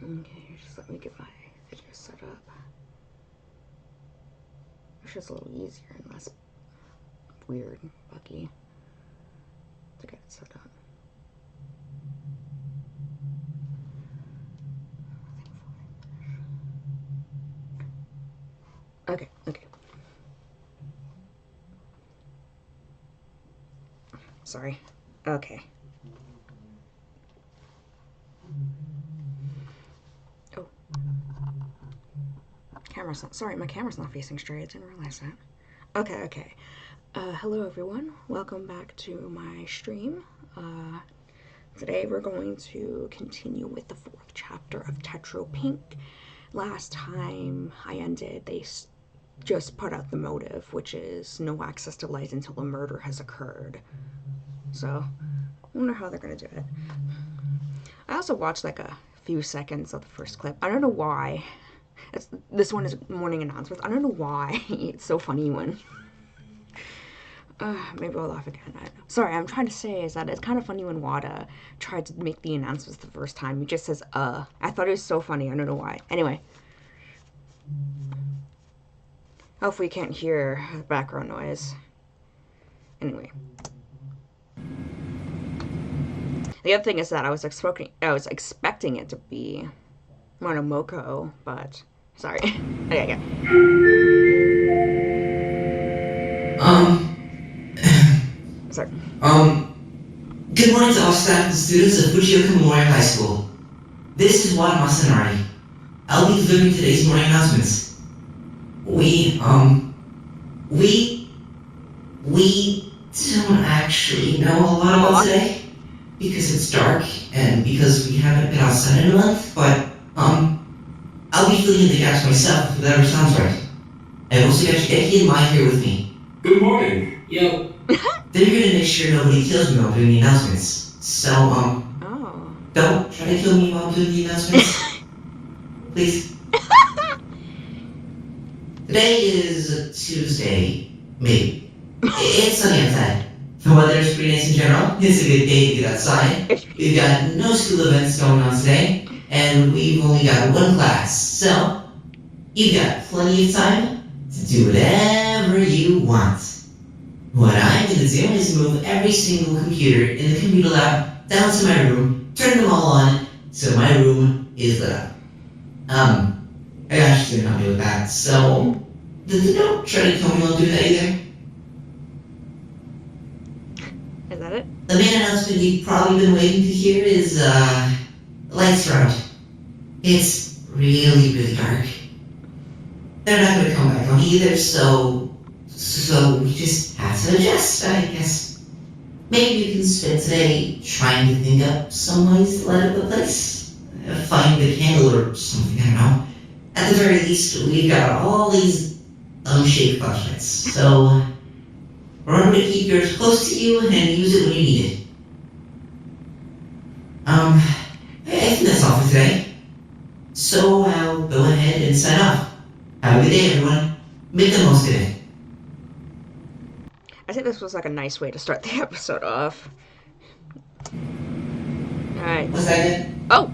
Okay, just let me get my video set up. It's just a little easier and less weird and buggy to get it set up. Okay. Sorry. Okay. Oh. Camera's not, sorry, my camera's not facing straight. I didn't realize that. Okay. Hello everyone. Welcome back to my stream. Today we're going to continue with the 4th chapter of Tetro Pink. Last time I ended, they just put out the motive, which is no access to light until a murder has occurred. So, I wonder how they're gonna do it. I also watched like a few seconds of the first clip. I don't know why. This one is morning announcements. I don't know why it's so funny when... maybe I'll laugh again. I don't know. Sorry, I'm trying to say is that it's kind of funny when Wada tried to make the announcements the first time. He just says, I thought it was so funny. I don't know why. Anyway. Hopefully you can't hear background noise. Anyway. The other thing is that I was expecting it to be Monomoko, but sorry. Okay. Sorry. Good morning to all staff and students of Fujioka Memorial High School. This is Wada Masanari. I'll be delivering today's morning announcements. We don't actually know a lot about today, because it's dark, and because we haven't been outside in a month, but, I'll be filling in the gaps myself, if that ever sounds right. I've also got Hideki and Mai here with me. Good morning. Yo. They're here to make sure nobody kills me while doing the announcements. So, don't try to kill me while I'm doing the announcements. Please. Today is Tuesday, maybe. It's sunny outside. The weather is pretty nice in general. It's a good day to get outside. We've got no school events going on today, and we've only got one class. So, you've got plenty of time to do whatever you want. What I'm going to do is move every single computer in the computer lab down to my room, turn them all on, so my room is lit up. I actually didn't help me with that, so don't try to kill me while doing that either. Is that it? The main announcement you've probably been waiting to hear is, lights are out. It's really, really dark. They're not going to come back on either, so we just have to adjust, I guess. Maybe you can spend today trying to think up some ways to light up the place. Find a candle or something, I don't know. At the very least, we've got all these unshaped flashlights, so remember to keep yours close to you and use it when you need it. I think that's all for today. So I'll go ahead and sign off. Have a good day, everyone. Make the most of it. I think this was like a nice way to start the episode off. Alright. Was that it? Oh!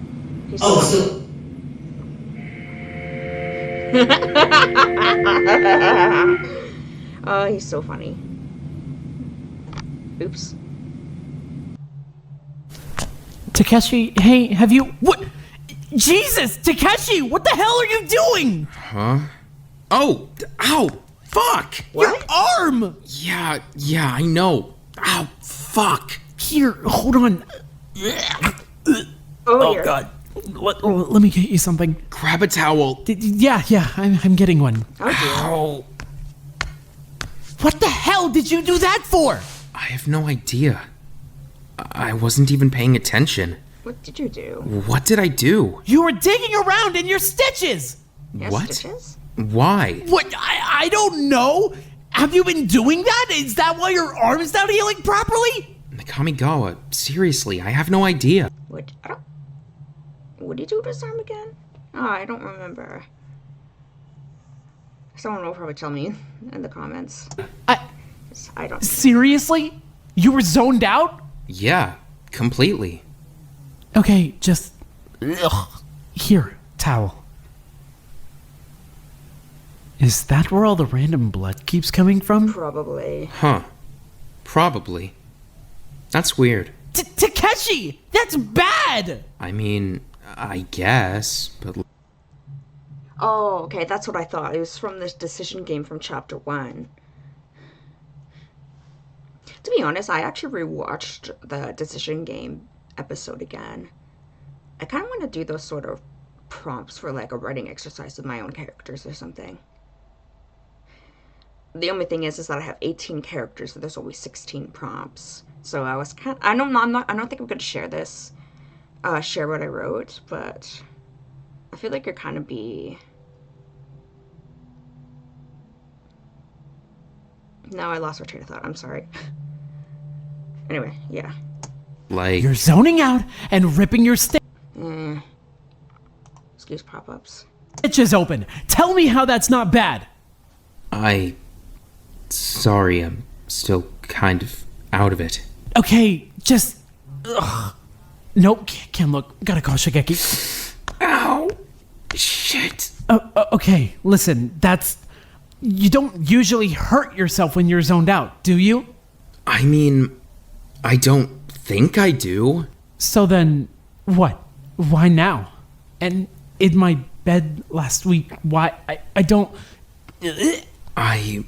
Oh, he's so funny. Oops. Takeshi, hey, have you... What? Jesus! Takeshi, what the hell are you doing? Huh? Oh! Ow! Fuck! What? Your arm! Yeah, I know. Ow! Fuck! Here, hold on. Oh Here. God. Let me get you something. Grab a towel. Yeah, I'm getting one. Ow! What the hell did you do that for? I have no idea. I wasn't even paying attention. What did you do? What did I do? You were digging around in your stitches! Your What? stitches? Why? What? I don't know! Have you been doing that? Is that why your arm is not healing properly? Kamigawa, seriously, I have no idea. What did you do to his arm again? Oh, I don't remember. Someone will probably tell me in the comments. I don't. Seriously? You were zoned out? Yeah, completely. Okay, just... Ugh. Here, towel. Is that where all the random blood keeps coming from? Probably. Huh. Probably. That's weird. Takeshi! That's bad! I mean, I guess, but... Oh, okay, that's what I thought. It was from this decision game from chapter 1. To be honest, I actually rewatched the decision game episode again. I kind of want to do those sort of prompts for like a writing exercise with my own characters or something. The only thing is that I have 18 characters, so there's only 16 prompts. So I was kind of, I don't think I'm going to share this, share what I wrote, but I feel like you're kind of be... No, I lost my train of thought. I'm sorry. Anyway, yeah. Like... You're zoning out and ripping your Excuse pop-ups. stitches open. Tell me how that's not bad. Sorry, I'm still kind of out of it. Okay, just... Ugh. Nope, can't look. Gotta call Shigeki. Ow! Shit! Okay, listen, that's... You don't usually hurt yourself when you're zoned out, do you? I mean, I don't think I do. So then, what? Why now? And in my bed last week, why? I don't... I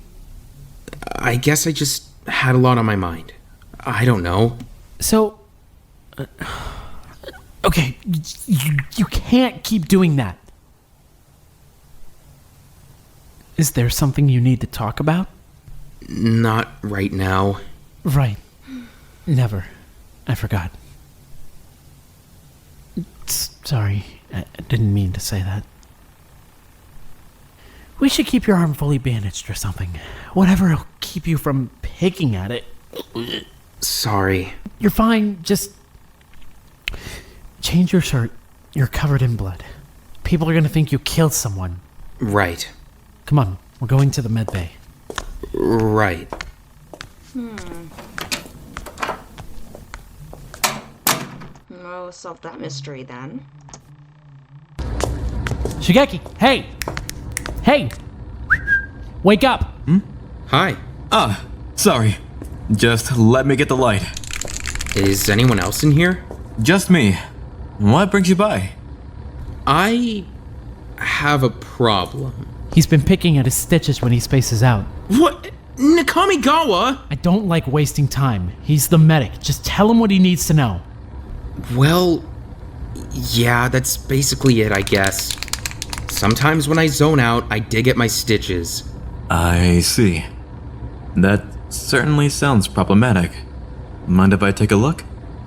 guess I just had a lot on my mind. I don't know. So... okay, you can't keep doing that. Is there something you need to talk about? Not right now. Right. Never. I forgot. Sorry, I didn't mean to say that. We should keep your arm fully bandaged or something. Whatever will keep you from picking at it. Sorry. You're fine, just... change your shirt. You're covered in blood. People are gonna think you killed someone. Right. Come on, we're going to the med bay. Right. Well, solve that mystery then. Shigeki, hey! Hey! Wake up! Hi. Sorry. Just let me get the light. Is anyone else in here? Just me. What brings you by? I have a problem. He's been picking at his stitches when he spaces out. What? Nakamigawa? I don't like wasting time. He's the medic. Just tell him what he needs to know. Well, yeah, that's basically it, I guess. Sometimes when I zone out, I dig at my stitches. I see. That certainly sounds problematic. Mind if I take a look?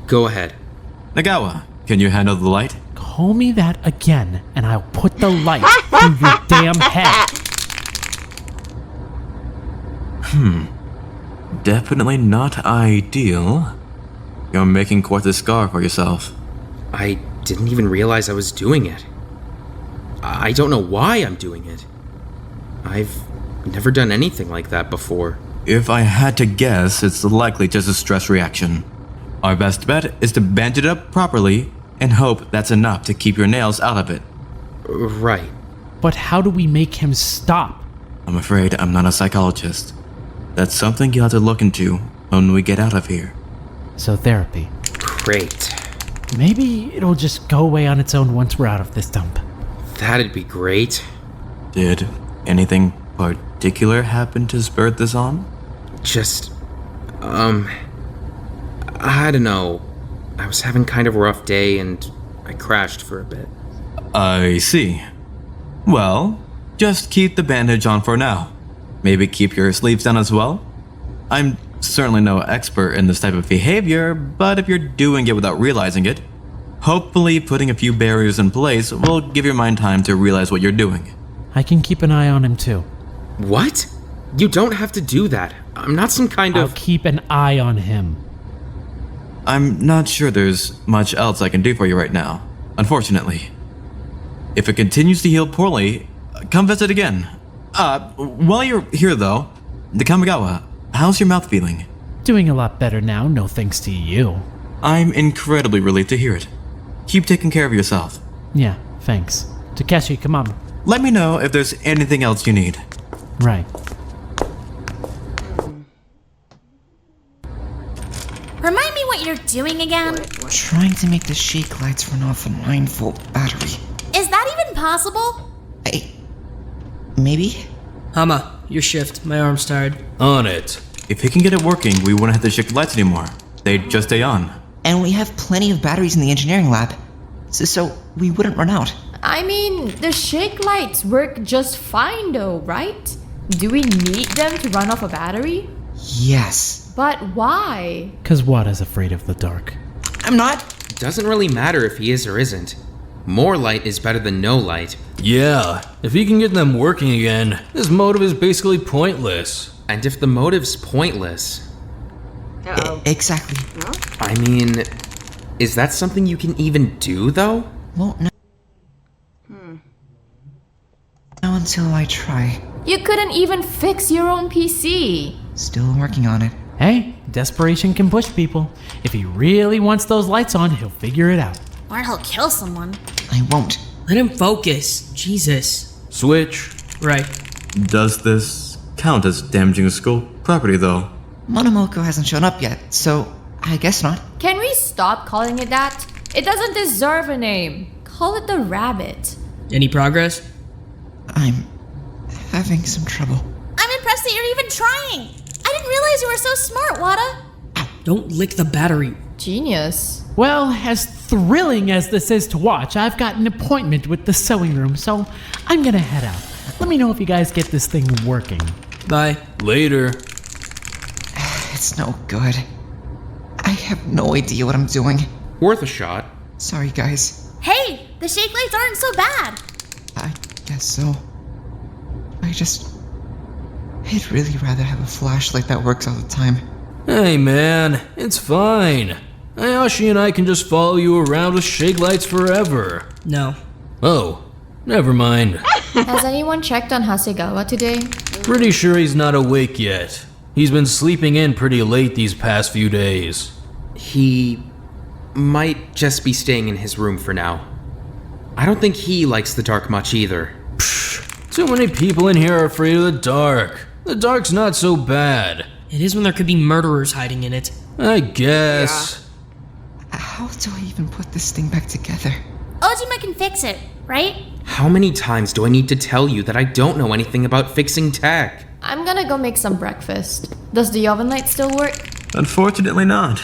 Go ahead. Nagawa, can you handle the light? Call me that again, and I'll put the light through your damn head. Definitely not ideal. You're making quite a scar for yourself. I didn't even realize I was doing it. I don't know why I'm doing it. I've never done anything like that before. If I had to guess, it's likely just a stress reaction. Our best bet is to bandage it up properly and hope that's enough to keep your nails out of it. Right. But how do we make him stop? I'm afraid I'm not a psychologist. That's something you'll have to look into when we get out of here. So therapy. Great. Maybe it'll just go away on its own once we're out of this dump. That'd be great. Did anything particular happen to spur this on? Just, I don't know. I was having kind of a rough day and I crashed for a bit. I see. Well, just keep the bandage on for now. Maybe keep your sleeves down as well. I'm certainly no expert in this type of behavior, but if you're doing it without realizing it, hopefully putting a few barriers in place will give your mind time to realize what you're doing. I can keep an eye on him too. What? You don't have to do that. I'm not some kind I'll of... keep an eye on him. I'm not sure there's much else I can do for you right now, unfortunately. If it continues to heal poorly, come visit again. While you're here though, Nakamigawa, how's your mouth feeling? Doing a lot better now, no thanks to you. I'm incredibly relieved to hear it. Keep taking care of yourself. Yeah, Thanks. Takeshi, come on. Let me know if there's anything else you need. Right. Remind me what you're doing again? Trying to make the shake lights run off a 9-volt battery. Is that even possible? Maybe? Hama, your shift. My arm's tired. On it. If he can get it working, we wouldn't have to shake lights anymore. They'd just stay on. And we have plenty of batteries in the engineering lab. So we wouldn't run out. I mean, the shake lights work just fine though, right? Do we need them to run off a battery? Yes. But why? 'Cause Wada's afraid of the dark. I'm not. Doesn't really matter if he is or isn't. More light is better than no light. Yeah, if he can get them working again, his motive is basically pointless. And if the motive's pointless, Exactly. I mean, is that something you can even do, though? Won't know. Not until I try. You couldn't even fix your own PC. Still working on it. Hey, desperation can push people. If he really wants those lights on, he'll figure it out. Or he'll kill someone. I won't. Let him focus. Jesus. Switch. Right. Does this count as damaging a school property, though? Monomoko hasn't shown up yet, so I guess not. Can we stop calling it that? It doesn't deserve a name. Call it the rabbit. Any progress? I'm having some trouble. I'm impressed that you're even trying. I didn't realize you were so smart, Wada. Don't lick the battery. Genius. Well, as thrilling as this is to watch, I've got an appointment with the sewing room, so I'm gonna head out. Let me know if you guys get this thing working. Bye. Later. It's no good. I have no idea what I'm doing. Worth a shot. Sorry, guys. Hey, the shake lights aren't so bad. I guess so. I'd really rather have a flashlight that works all the time. Hey man, it's fine. Ayashi and I can just follow you around with shake lights forever. No. Oh, never mind. Has anyone checked on Hasegawa today? Pretty sure he's not awake yet. He's been sleeping in pretty late these past few days. He might just be staying in his room for now. I don't think he likes the dark much either. Too many people in here are afraid of the dark. The dark's not so bad. It is when there could be murderers hiding in it. I guess. How do I even put this thing back together? Ojima can fix it, right? How many times do I need to tell you that I don't know anything about fixing tech? I'm gonna go make some breakfast. Does the oven light still work? Unfortunately not.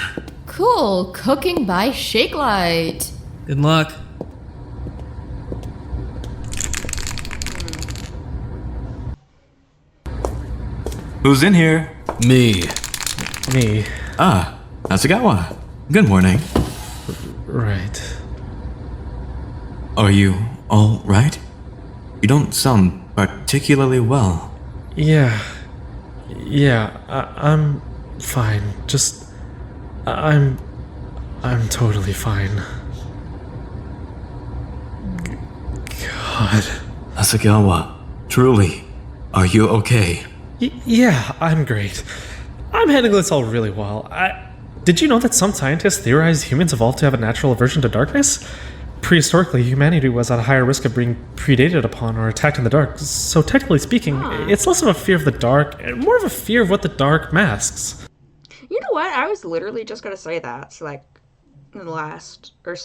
Cool, cooking by shake light. Good luck. Who's in here? Me. Ah, Hasegawa. Good morning. Right. Are you all right? You don't sound particularly well. Yeah, I'm fine. I'm totally fine. God. Hasegawa, truly, are you okay? Yeah, I'm great. I'm handling this all really well. Did you know that some scientists theorize humans evolved to have a natural aversion to darkness? Prehistorically, humanity was at a higher risk of being predated upon or attacked in the dark. So technically speaking, it's less of a fear of the dark and more of a fear of what the dark masks. You know what? I was literally just gonna say that. So, like, in the last, or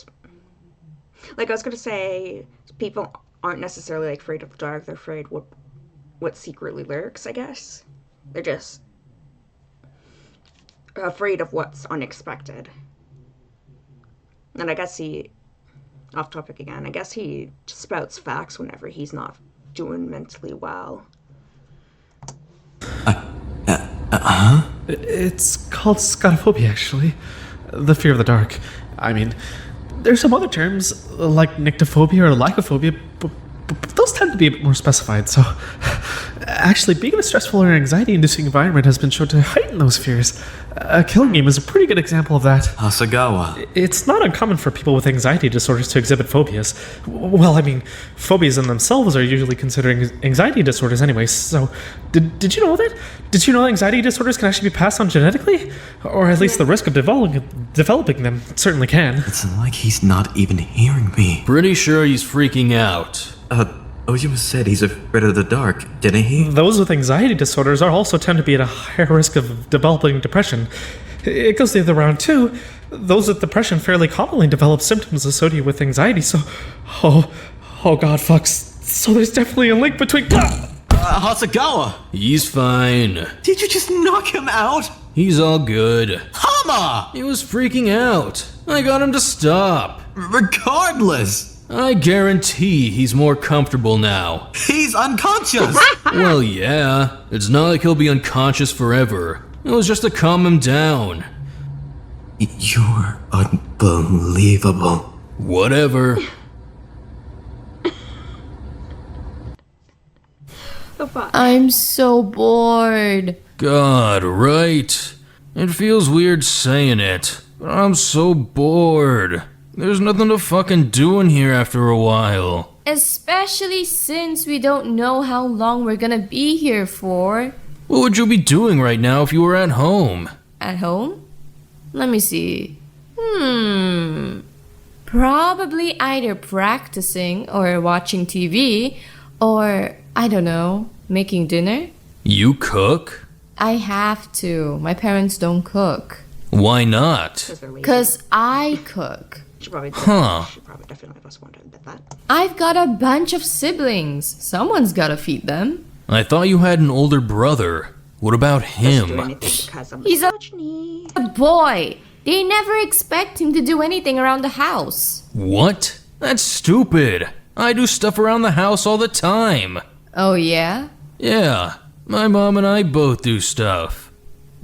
like, I was gonna say, people aren't necessarily like afraid of the dark. They're afraid what secretly lurks. I guess they're just afraid of what's unexpected. And I guess off topic again, I guess he spouts facts whenever he's not doing mentally well. It's called scotophobia, actually. The fear of the dark. I mean, there's some other terms, like nyctophobia or lycophobia, but those those tend to be a bit more specified, so... Actually, being in a stressful or anxiety-inducing environment has been shown to heighten those fears. A killing game is a pretty good example of that. Hasagawa. It's not uncommon for people with anxiety disorders to exhibit phobias. Well, I mean, phobias in themselves are usually considered anxiety disorders anyway, so... Did you know that? Did you know anxiety disorders can actually be passed on genetically? Or at least the risk of developing them certainly can. It's like he's not even hearing me. Pretty sure he's freaking out. Ojima said he's afraid of the dark, didn't he? Those with anxiety disorders also tend to be at a higher risk of developing depression. It goes the other round too. Those with depression fairly commonly develop symptoms associated with anxiety, so... Oh god, fucks. So there's definitely a link between... Hasagawa! He's fine. Did you just knock him out? He's all good. Hama! He was freaking out. I got him to stop. Regardless! I guarantee he's more comfortable now. He's unconscious! Well, yeah. It's not like he'll be unconscious forever. It was just to calm him down. You're unbelievable. Whatever. I'm so bored. God, right? It feels weird saying it, but I'm so bored. There's nothing to fucking do in here after a while. Especially since we don't know how long we're gonna be here for. What would you be doing right now if you were at home? At home? Let me see. Probably either practicing or watching TV or, I don't know, making dinner. You cook? I have to. My parents don't cook. Why not? Because I cook. She probably Huh. She probably definitely was one to admit that. I've got a bunch of siblings. Someone's gotta feed them. I thought you had an older brother. What about Do him? anything because of He's a misogyny. boy. They never expect him to do anything around the house. What? That's stupid. I do stuff around the house all the time. Oh yeah? Yeah, my mom and I both do stuff.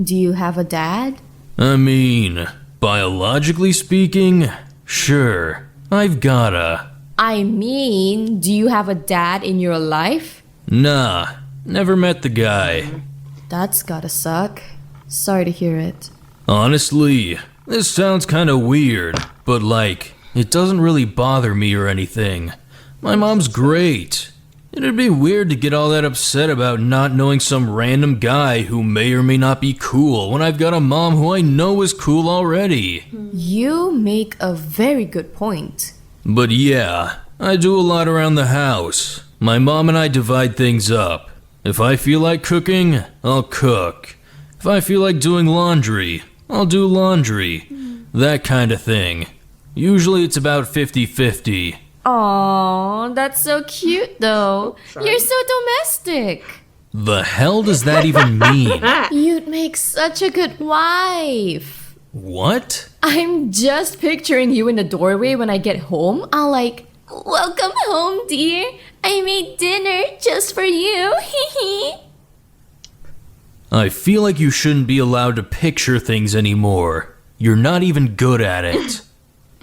Do you have a dad? I mean, biologically speaking, sure, I've gotta. I mean, do you have a dad in your life? Nah, never met the guy. That's gotta suck. Sorry to hear it. Honestly, this sounds kinda weird, but like, it doesn't really bother me or anything. My mom's great. It'd be weird to get all that upset about not knowing some random guy who may or may not be cool when I've got a mom who I know is cool already. You make a very good point. But yeah, I do a lot around the house. My mom and I divide things up. If I feel like cooking, I'll cook. If I feel like doing laundry, I'll do laundry. That kind of thing. Usually it's about 50-50. Aww, that's so cute though. You're so domestic. The hell does that even mean? You'd make such a good wife. What? I'm just picturing you in the doorway when I get home. I'll like, welcome home, dear. I made dinner just for you. I feel like you shouldn't be allowed to picture things anymore. You're not even good at it.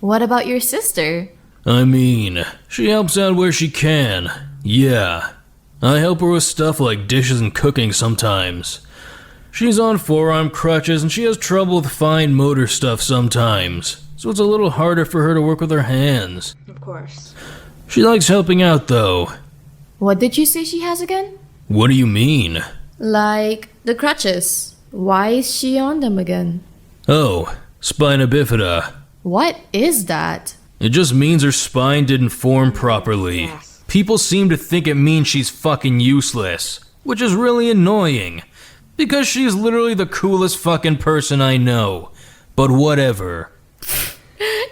What about your sister? I mean, she helps out where she can. Yeah. I help her with stuff like dishes and cooking sometimes. She's on forearm crutches and she has trouble with fine motor stuff sometimes, so it's a little harder for her to work with her hands. Of course. She likes helping out though. What did you say she has again? What do you mean? Like the crutches. Why is she on them again? Oh, spina bifida. What is that? It just means her spine didn't form properly. Yes. People seem to think it means she's fucking useless, which is really annoying, because she's literally the coolest fucking person I know. But whatever.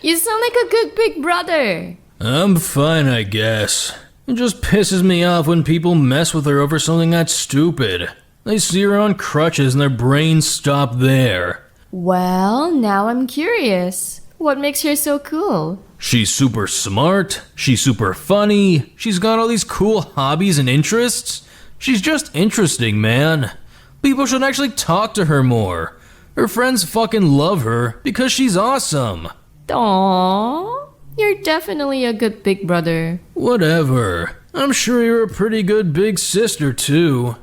You sound like a good big brother. I'm fine, I guess. It just pisses me off when people mess with her over something that stupid. They see her on crutches and their brains stop there. Well, now I'm curious. What makes her so cool? She's super smart, she's super funny, she's got all these cool hobbies and interests. She's just interesting, man. People should actually talk to her more. Her friends fucking love her because she's awesome. Aww, you're definitely a good big brother. Whatever. I'm sure you're a pretty good big sister, too.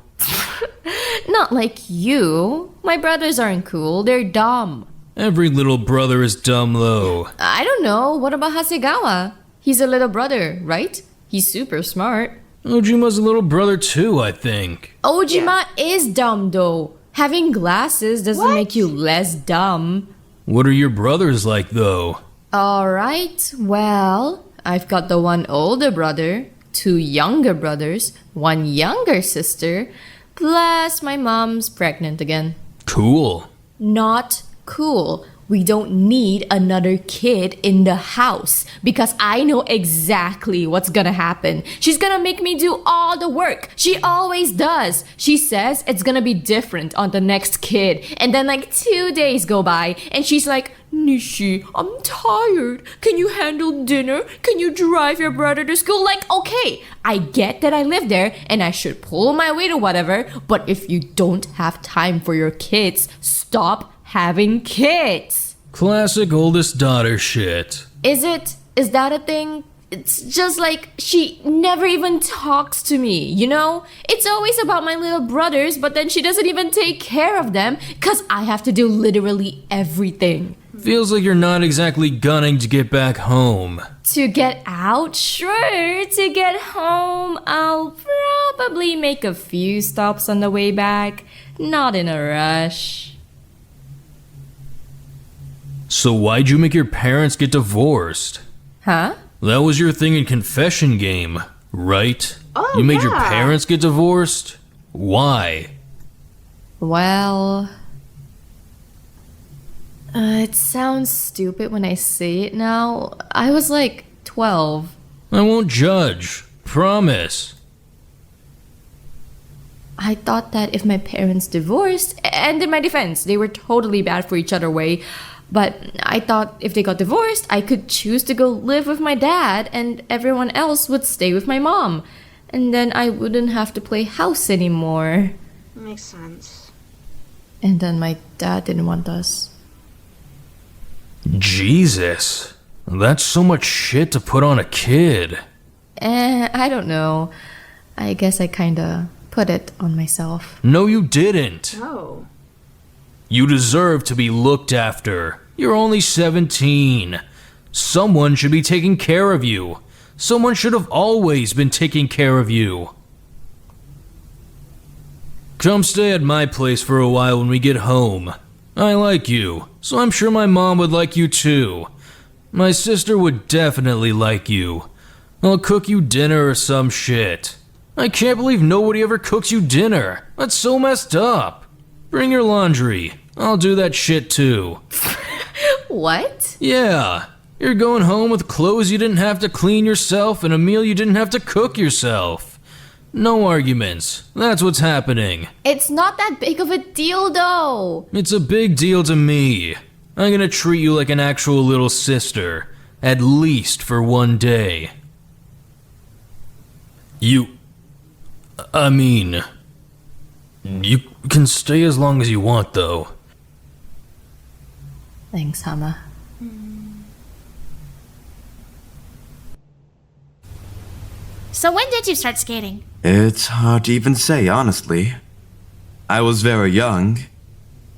Not like you. My brothers aren't cool, they're dumb. Every little brother is dumb, though. I don't know, what about Hasegawa? He's a little brother, right? He's super smart. Ojima's a little brother, too, I think. Ojima is dumb, though. Having glasses doesn't make you less dumb. What are your brothers like, though? Alright, well, I've got the one older brother, 2 younger brothers, 1 younger sister, plus my mom's pregnant again. Cool. Not cool. We don't need another kid in the house because I know exactly what's gonna happen. She's gonna make me do all the work. She always does. She says it's gonna be different on the next kid. And then like 2 days go by and she's like, Nishi, I'm tired. Can you handle dinner? Can you drive your brother to school? Like, okay, I get that I live there and I should pull my weight or whatever, but if you don't have time for your kids, stop having kids. Classic oldest daughter shit. Is it? Is that a thing? It's just like she never even talks to me, you know? It's always about my little brothers, but then she doesn't even take care of them because I have to do literally everything. Feels like you're not exactly gunning to get back home. To get out? Sure. To get home, I'll probably make a few stops on the way back. Not in a rush. So why'd you make your parents get divorced? Huh? That was your thing in Confession Game, right? Oh, you made your yeah. parents get divorced? Why? Well, it sounds stupid when I say it now. I was like 12. I won't judge. Promise. I thought that if my parents divorced, and in my defense, they were totally bad for each other way, but I thought if they got divorced, I could choose to go live with my dad and everyone else would stay with my mom. And then I wouldn't have to play house anymore. Makes sense. And then my dad didn't want us. Jesus. That's so much shit to put on a kid. I don't know. I guess I kinda put it on myself. No, you didn't. Oh. You deserve to be looked after. You're only 17. Someone should be taking care of you. Someone should have always been taking care of you. Come stay at my place for a while when we get home. I like you, so I'm sure my mom would like you too. My sister would definitely like you. I'll cook you dinner or some shit. I can't believe nobody ever cooks you dinner. That's so messed up. Bring your laundry. I'll do that shit too. What? Yeah. You're going home with clothes you didn't have to clean yourself and a meal you didn't have to cook yourself. No arguments. That's what's happening. It's not that big of a deal though. It's a big deal to me. I'm gonna treat you like an actual little sister. At least for one day. You can stay as long as you want, though. Thanks, Hama. So when did you start skating? It's hard to even say, honestly. I was very young.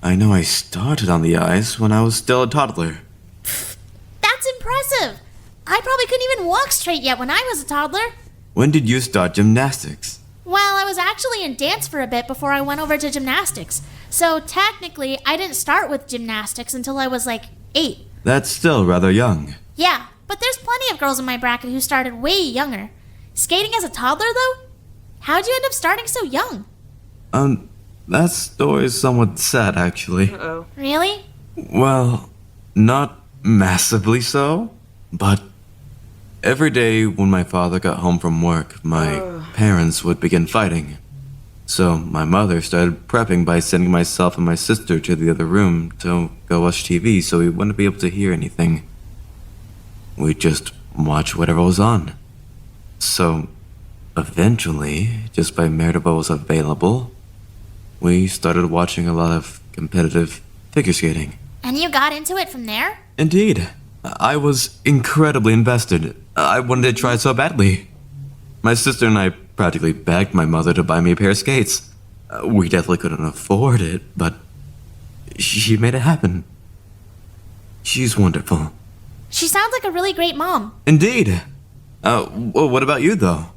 I know I started on the ice when I was still a toddler. That's impressive. I probably couldn't even walk straight yet when I was a toddler. When did you start gymnastics? Well, I was actually in dance for a bit before I went over to gymnastics. So technically, I didn't start with gymnastics until I was like 8. That's still rather young. Yeah, but there's plenty of girls in my bracket who started way younger. Skating as a toddler, though? How'd you end up starting so young? That story's somewhat sad, actually. Uh-oh. Really? Well, not massively so, but every day when my father got home from work, my parents would begin fighting. So my mother started prepping by sending myself and my sister to the other room to go watch TV so we wouldn't be able to hear anything. We'd just watch whatever was on. So eventually, just by merit of what was available, we started watching a lot of competitive figure skating. And you got into it from there? Indeed. I was incredibly invested. I wanted to try so badly. My sister and I practically begged my mother to buy me a pair of skates. We definitely couldn't afford it, but she made it happen. She's wonderful. She sounds like a really great mom. Indeed. Well, what about you, though?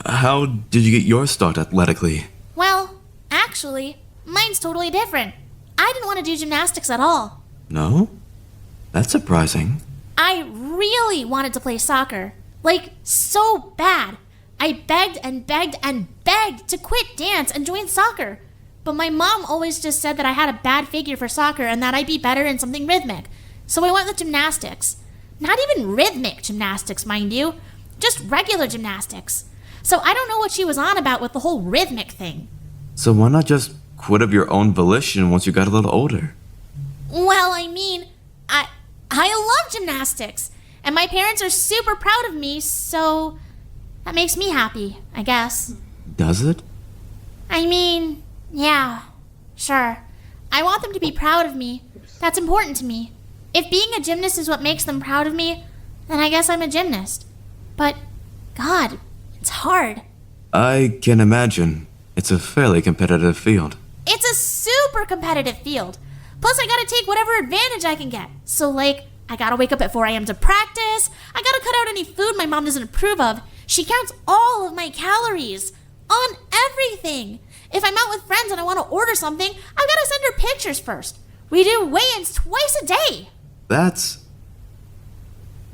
How did you get your start athletically? Well, actually, mine's totally different. I didn't want to do gymnastics at all. No? That's surprising. I really wanted to play soccer. Like, so bad. I begged and begged and begged to quit dance and join soccer. But my mom always just said that I had a bad figure for soccer and that I'd be better in something rhythmic. So I went with gymnastics. Not even rhythmic gymnastics, mind you. Just regular gymnastics. So I don't know what she was on about with the whole rhythmic thing. So why not just quit of your own volition once you got a little older? Well, I mean, I love gymnastics. And my parents are super proud of me, so that makes me happy, I guess. Does it? I mean, yeah, sure. I want them to be proud of me. That's important to me. If being a gymnast is what makes them proud of me, then I guess I'm a gymnast. But, God, it's hard. I can imagine. It's a fairly competitive field. It's a super competitive field. Plus, I gotta take whatever advantage I can get. So, like, I gotta wake up at 4 a.m. to practice. I gotta cut out any food my mom doesn't approve of. She counts all of my calories on everything. If I'm out with friends and I want to order something, I've gotta send her pictures first. We do weigh-ins twice a day. That's...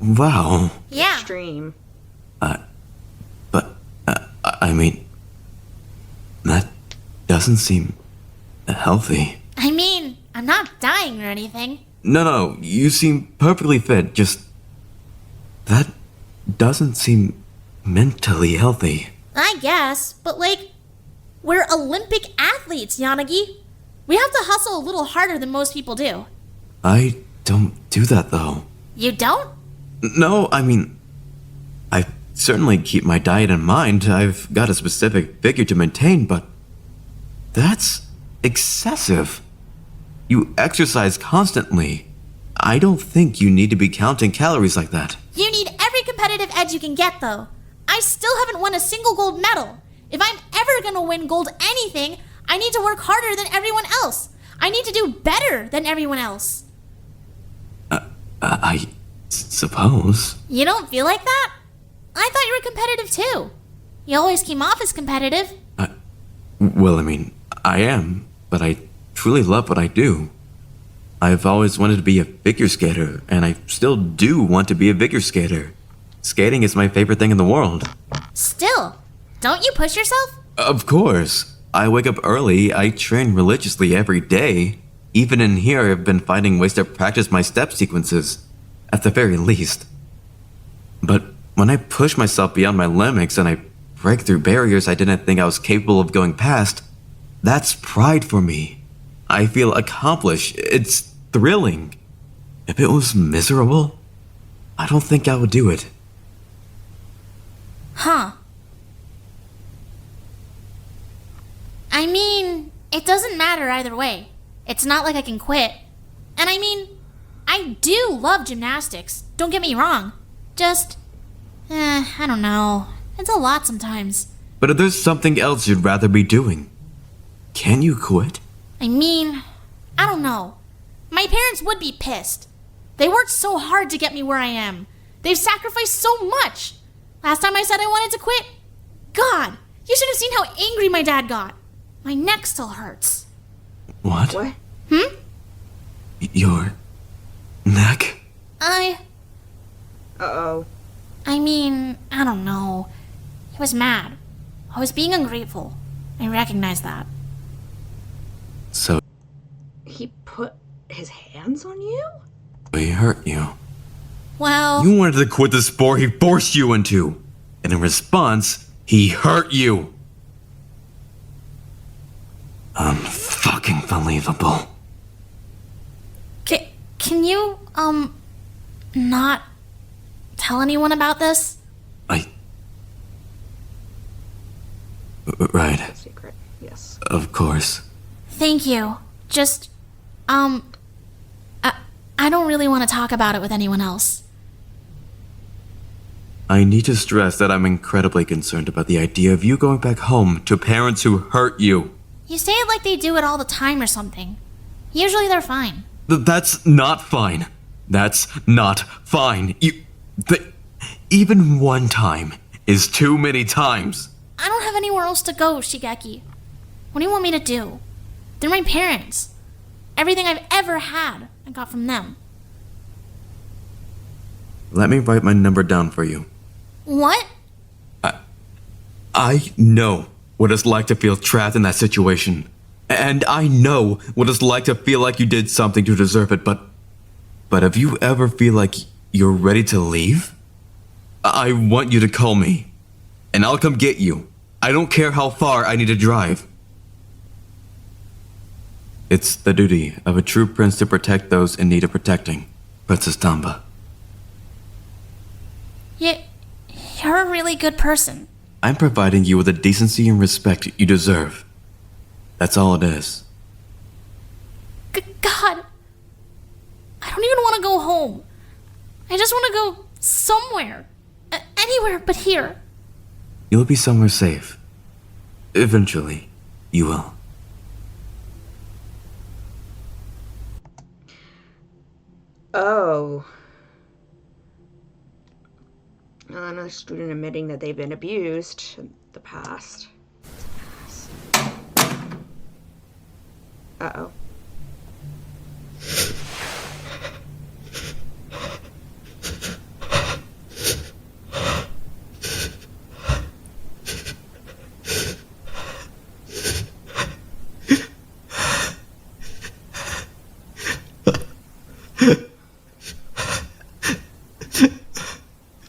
Wow. Yeah. Extreme. I mean... That doesn't seem healthy. I mean, I'm not dying or anything. No, you seem perfectly fit, just... That doesn't seem mentally healthy. I guess, but like, we're Olympic athletes, Yanagi. We have to hustle a little harder than most people do. I don't do that, though. You don't? No, I mean... I certainly keep my diet in mind. I've got a specific figure to maintain, but... That's excessive. You exercise constantly. I don't think you need to be counting calories like that. You need every competitive edge you can get, though. I still haven't won a single gold medal. If I'm ever gonna win gold anything, I need to work harder than everyone else. I need to do better than everyone else. I suppose. You don't feel like that? I thought you were competitive too. You always came off as competitive. Well, I mean, I am, but I truly love what I do. I've always wanted to be a figure skater, and I still do want to be a figure skater. Skating is my favorite thing in the world. Still, don't you push yourself? Of course. I wake up early, I train religiously every day. Even in here, I've been finding ways to practice my step sequences, at the very least. But when I push myself beyond my limits and I break through barriers I didn't think I was capable of going past, that's pride for me. I feel accomplished. It's thrilling. If it was miserable, I don't think I would do it. Huh. I mean, it doesn't matter either way. It's not like I can quit. And I mean, I do love gymnastics. Don't get me wrong. Just, I don't know. It's a lot sometimes. But if there's something else you'd rather be doing, can you quit? I mean, I don't know. My parents would be pissed. They worked so hard to get me where I am. They've sacrificed so much. Last time I said I wanted to quit, God, you should have seen how angry my dad got. My neck still hurts. What? What? Your neck? Uh-oh. I mean, I don't know. He was mad. I was being ungrateful. I recognize that. So He put his hands on you? he hurt you. Well, You wanted to quit the sport he forced you into. And in response, he hurt you. Unfucking believable. can you, not tell anyone about this? Right. Secret. Yes. Of course. Thank you. Just, I don't really want to talk about it with anyone else. I need to stress that I'm incredibly concerned about the idea of you going back home to parents who hurt you. You say it like they do it all the time or something. Usually they're fine. That's not fine. That's not fine. Even one time is too many times. I don't have anywhere else to go, Shigeki. What do you want me to do? They're my parents. Everything I've ever had, I got from them. Let me write my number down for you. What? I know what it's like to feel trapped in that situation. And I know what it's like to feel like you did something to deserve it, but if you ever feel like you're ready to leave, I want you to call me, and I'll come get you. I don't care how far I need to drive. It's the duty of a true prince to protect those in need of protecting. Princess Tamba. You're a really good person. I'm providing you with the decency and respect you deserve. That's all it is. God. I don't even want to go home. I just want to go somewhere. Anywhere but here. You'll be somewhere safe. Eventually, you will. Oh. Another student admitting that they've been abused in the past. Uh-oh.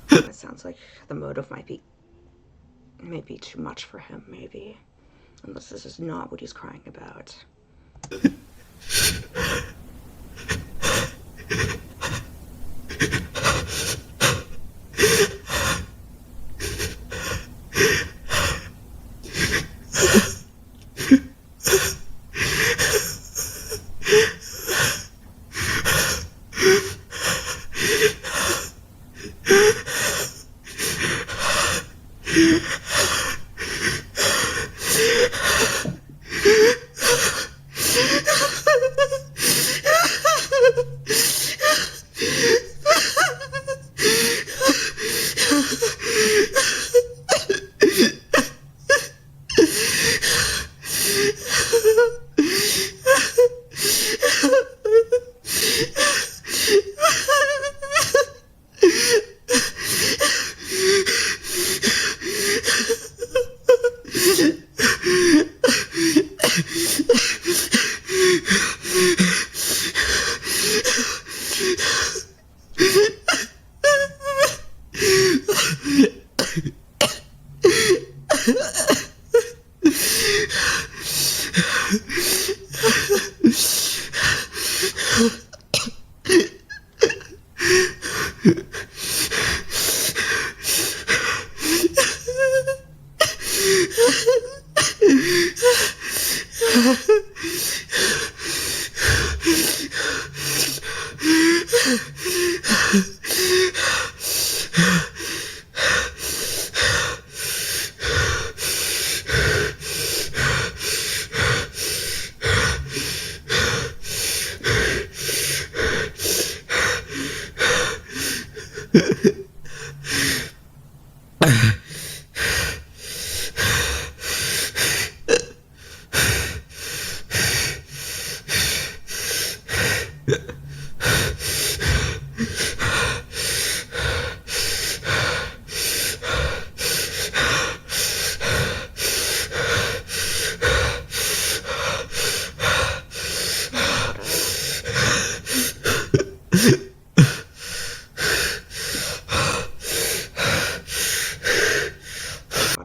That sounds like the motive might be too much for him, maybe. Unless this is not what he's crying about.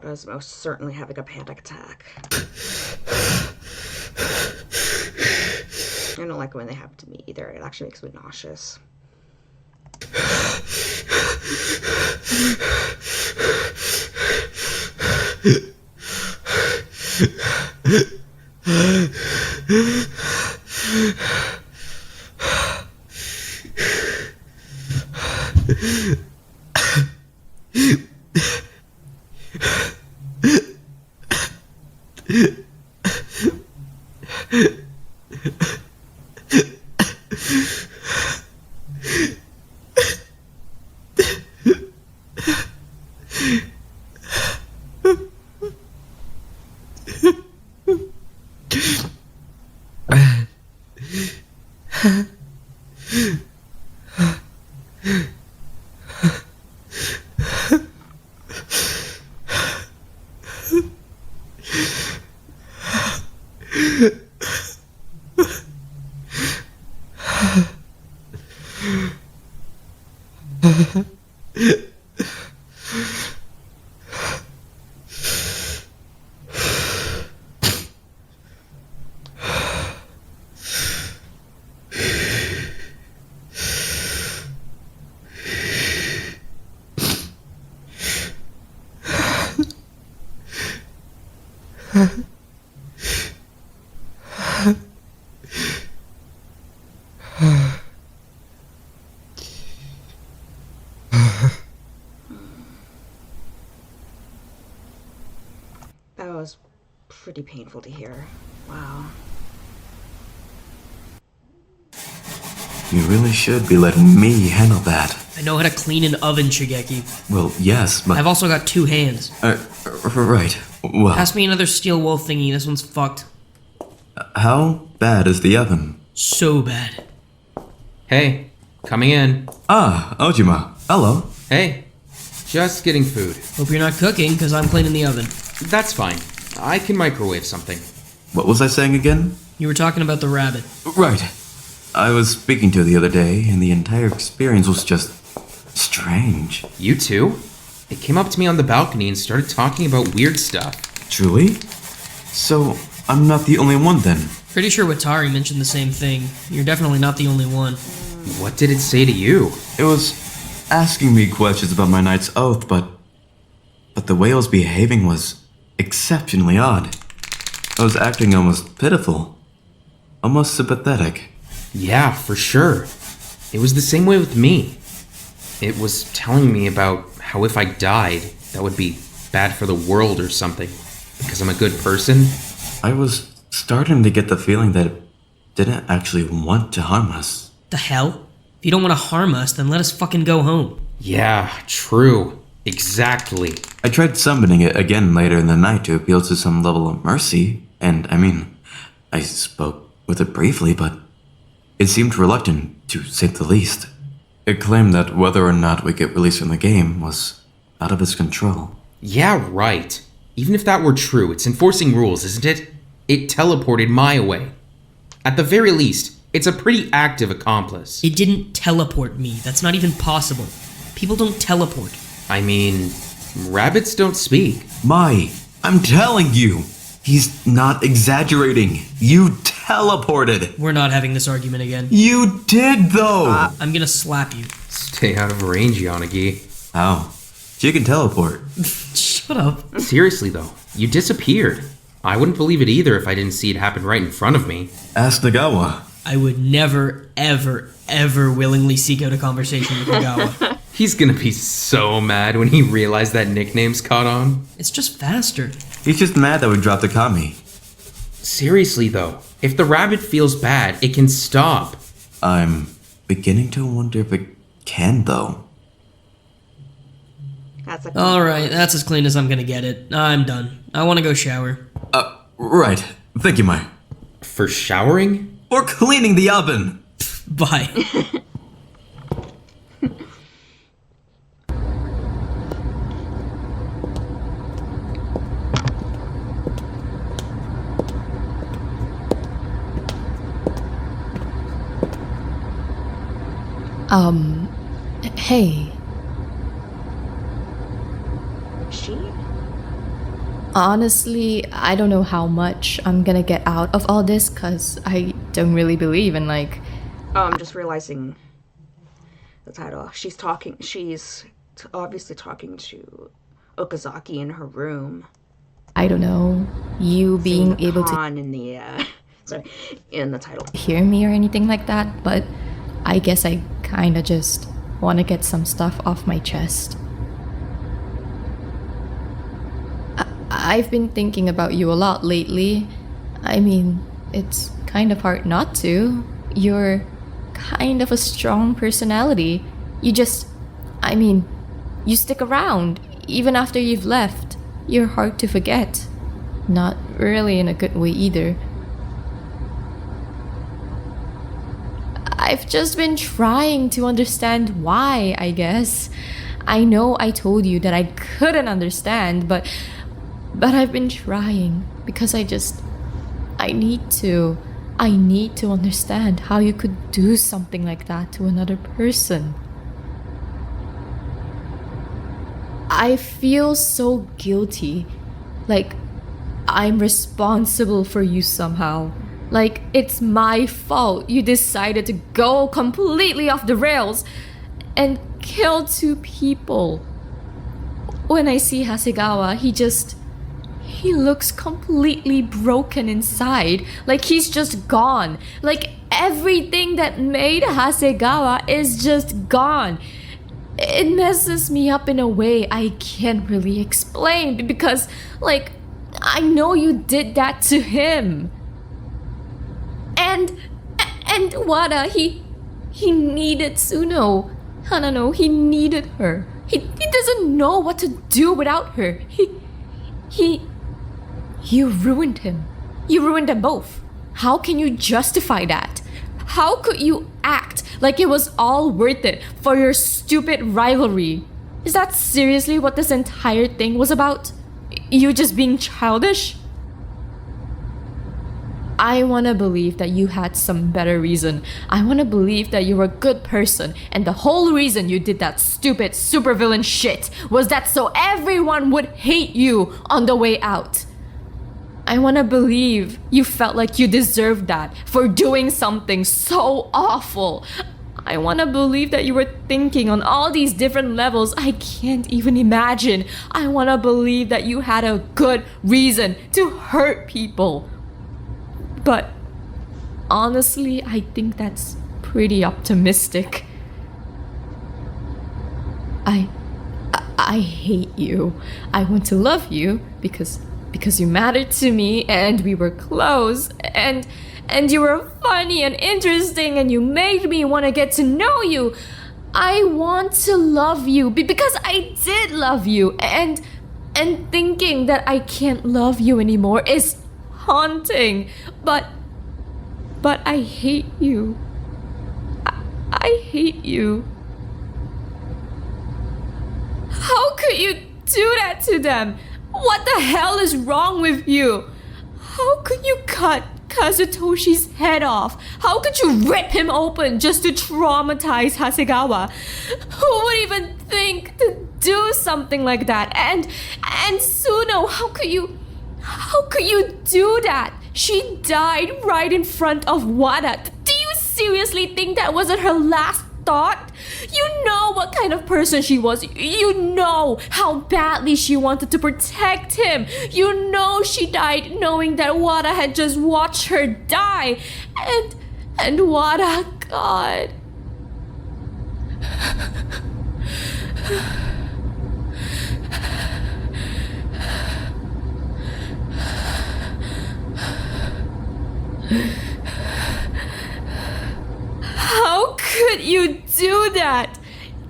Is most certainly having a panic attack. I don't like when they happen to me either. It actually makes me nauseous. That was pretty painful to hear. Wow. You really should be letting me handle that. I know how to clean an oven, Shigeki. Well, yes, but... I've also got 2 hands. Right. Well, Pass me another steel wool thingy. This one's fucked. how bad is the oven? So bad. Hey, coming in. Ah, Ojima. Hello. Hey, just getting food. Hope you're not cooking, because I'm cleaning the oven. That's fine. I can microwave something. What was I saying again? You were talking about the rabbit. Right. I was speaking to the other day, and the entire experience was just strange. You too? It came up to me on the balcony and started talking about weird stuff. Truly? So, I'm not the only one then? Pretty sure Watari mentioned the same thing. You're definitely not the only one. What did it say to you? It was asking me questions about my knight's oath, but the way I was behaving was exceptionally odd. I was acting almost pitiful. Almost sympathetic. Yeah, for sure. It was the same way with me. It was telling me about how if I died, that would be bad for the world or something. Because I'm a good person. I was starting to get the feeling that it didn't actually want to harm us. The hell? If you don't want to harm us, then let us fucking go home. Yeah, true. Exactly. I tried summoning it again later in the night to appeal to some level of mercy, and I spoke with it briefly, but it seemed reluctant, to say the least. It claimed that whether or not we get released from the game was out of its control. Yeah, right. Even if that were true, it's enforcing rules, isn't it? It teleported my way. At the very least, it's a pretty active accomplice. It didn't teleport me. That's not even possible. People don't teleport. I mean, rabbits don't speak. I'm telling you, he's not exaggerating. You teleported. We're not having this argument again. You did, though. I'm gonna slap you. Stay out of range, Yanagi. How? She can teleport. Shut up. Seriously, though, you disappeared. I wouldn't believe it either if I didn't see it happen right in front of me. Ask Nagawa. I would never, ever, ever willingly seek out a conversation with Nagawa. He's gonna be so mad when he realized that nickname's caught on. It's just faster. He's just mad that we dropped the kami. Seriously, though, if the rabbit feels bad, it can stop. I'm beginning to wonder if it can, though. Alright, that's as clean as I'm gonna get it. I'm done. I wanna go shower. Right. Thank you, Mai. For showering? Or cleaning the oven. Bye. Hey. She? Honestly, I don't know how much I'm gonna get out of all this, cause I don't really believe in, like... Oh, I'm just realizing the title. She's obviously talking to Okazaki in her room. I don't know, you being able to in the, in the title. hear me or anything like that, but I guess I kinda just wanna get some stuff off my chest. I've been thinking about you a lot lately. I mean, it's kind of hard not to. You're kind of a strong personality. You stick around, even after you've left. You're hard to forget. Not really in a good way either. I've just been trying to understand why, I guess. I know I told you that I couldn't understand, but I've been trying because I need to understand how you could do something like that to another person. I feel so guilty. Like, I'm responsible for you somehow. Like, it's my fault you decided to go completely off the rails and kill 2 people. When I see Hasegawa, he looks completely broken inside. Like he's just gone. Like everything that made Hasegawa is just gone. It messes me up in a way I can't really explain because, like, I know you did that to him. And Wada, he needed Tsuno. Hanano, he needed her. He doesn't know what to do without her. You ruined him. You ruined them both. How can you justify that? How could you act like it was all worth it for your stupid rivalry? Is that seriously what this entire thing was about? You just being childish? I wanna believe that you had some better reason. I wanna believe that you were a good person and the whole reason you did that stupid supervillain shit was that so everyone would hate you on the way out. I wanna believe you felt like you deserved that for doing something so awful. I wanna believe that you were thinking on all these different levels I can't even imagine. I wanna believe that you had a good reason to hurt people. But honestly, I think that's pretty optimistic. I hate you. I want to love you because you mattered to me and we were close and you were funny and interesting and you made me want to get to know you. I want to love you because I did love you and thinking that I can't love you anymore is haunting. But I hate you. I hate you. How could you do that to them? What the hell is wrong with you? How could you cut Kazutoshi's head off? How could you rip him open just to traumatize Hasegawa? Who would even think to do something like that? And Tsuno, how could you do that? She died right in front of Wada. Do you seriously think that wasn't her last thought? You know what kind of person she was. You know how badly she wanted to protect him. You know she died knowing that Wada had just watched her die. And Wada, God. How could you do that?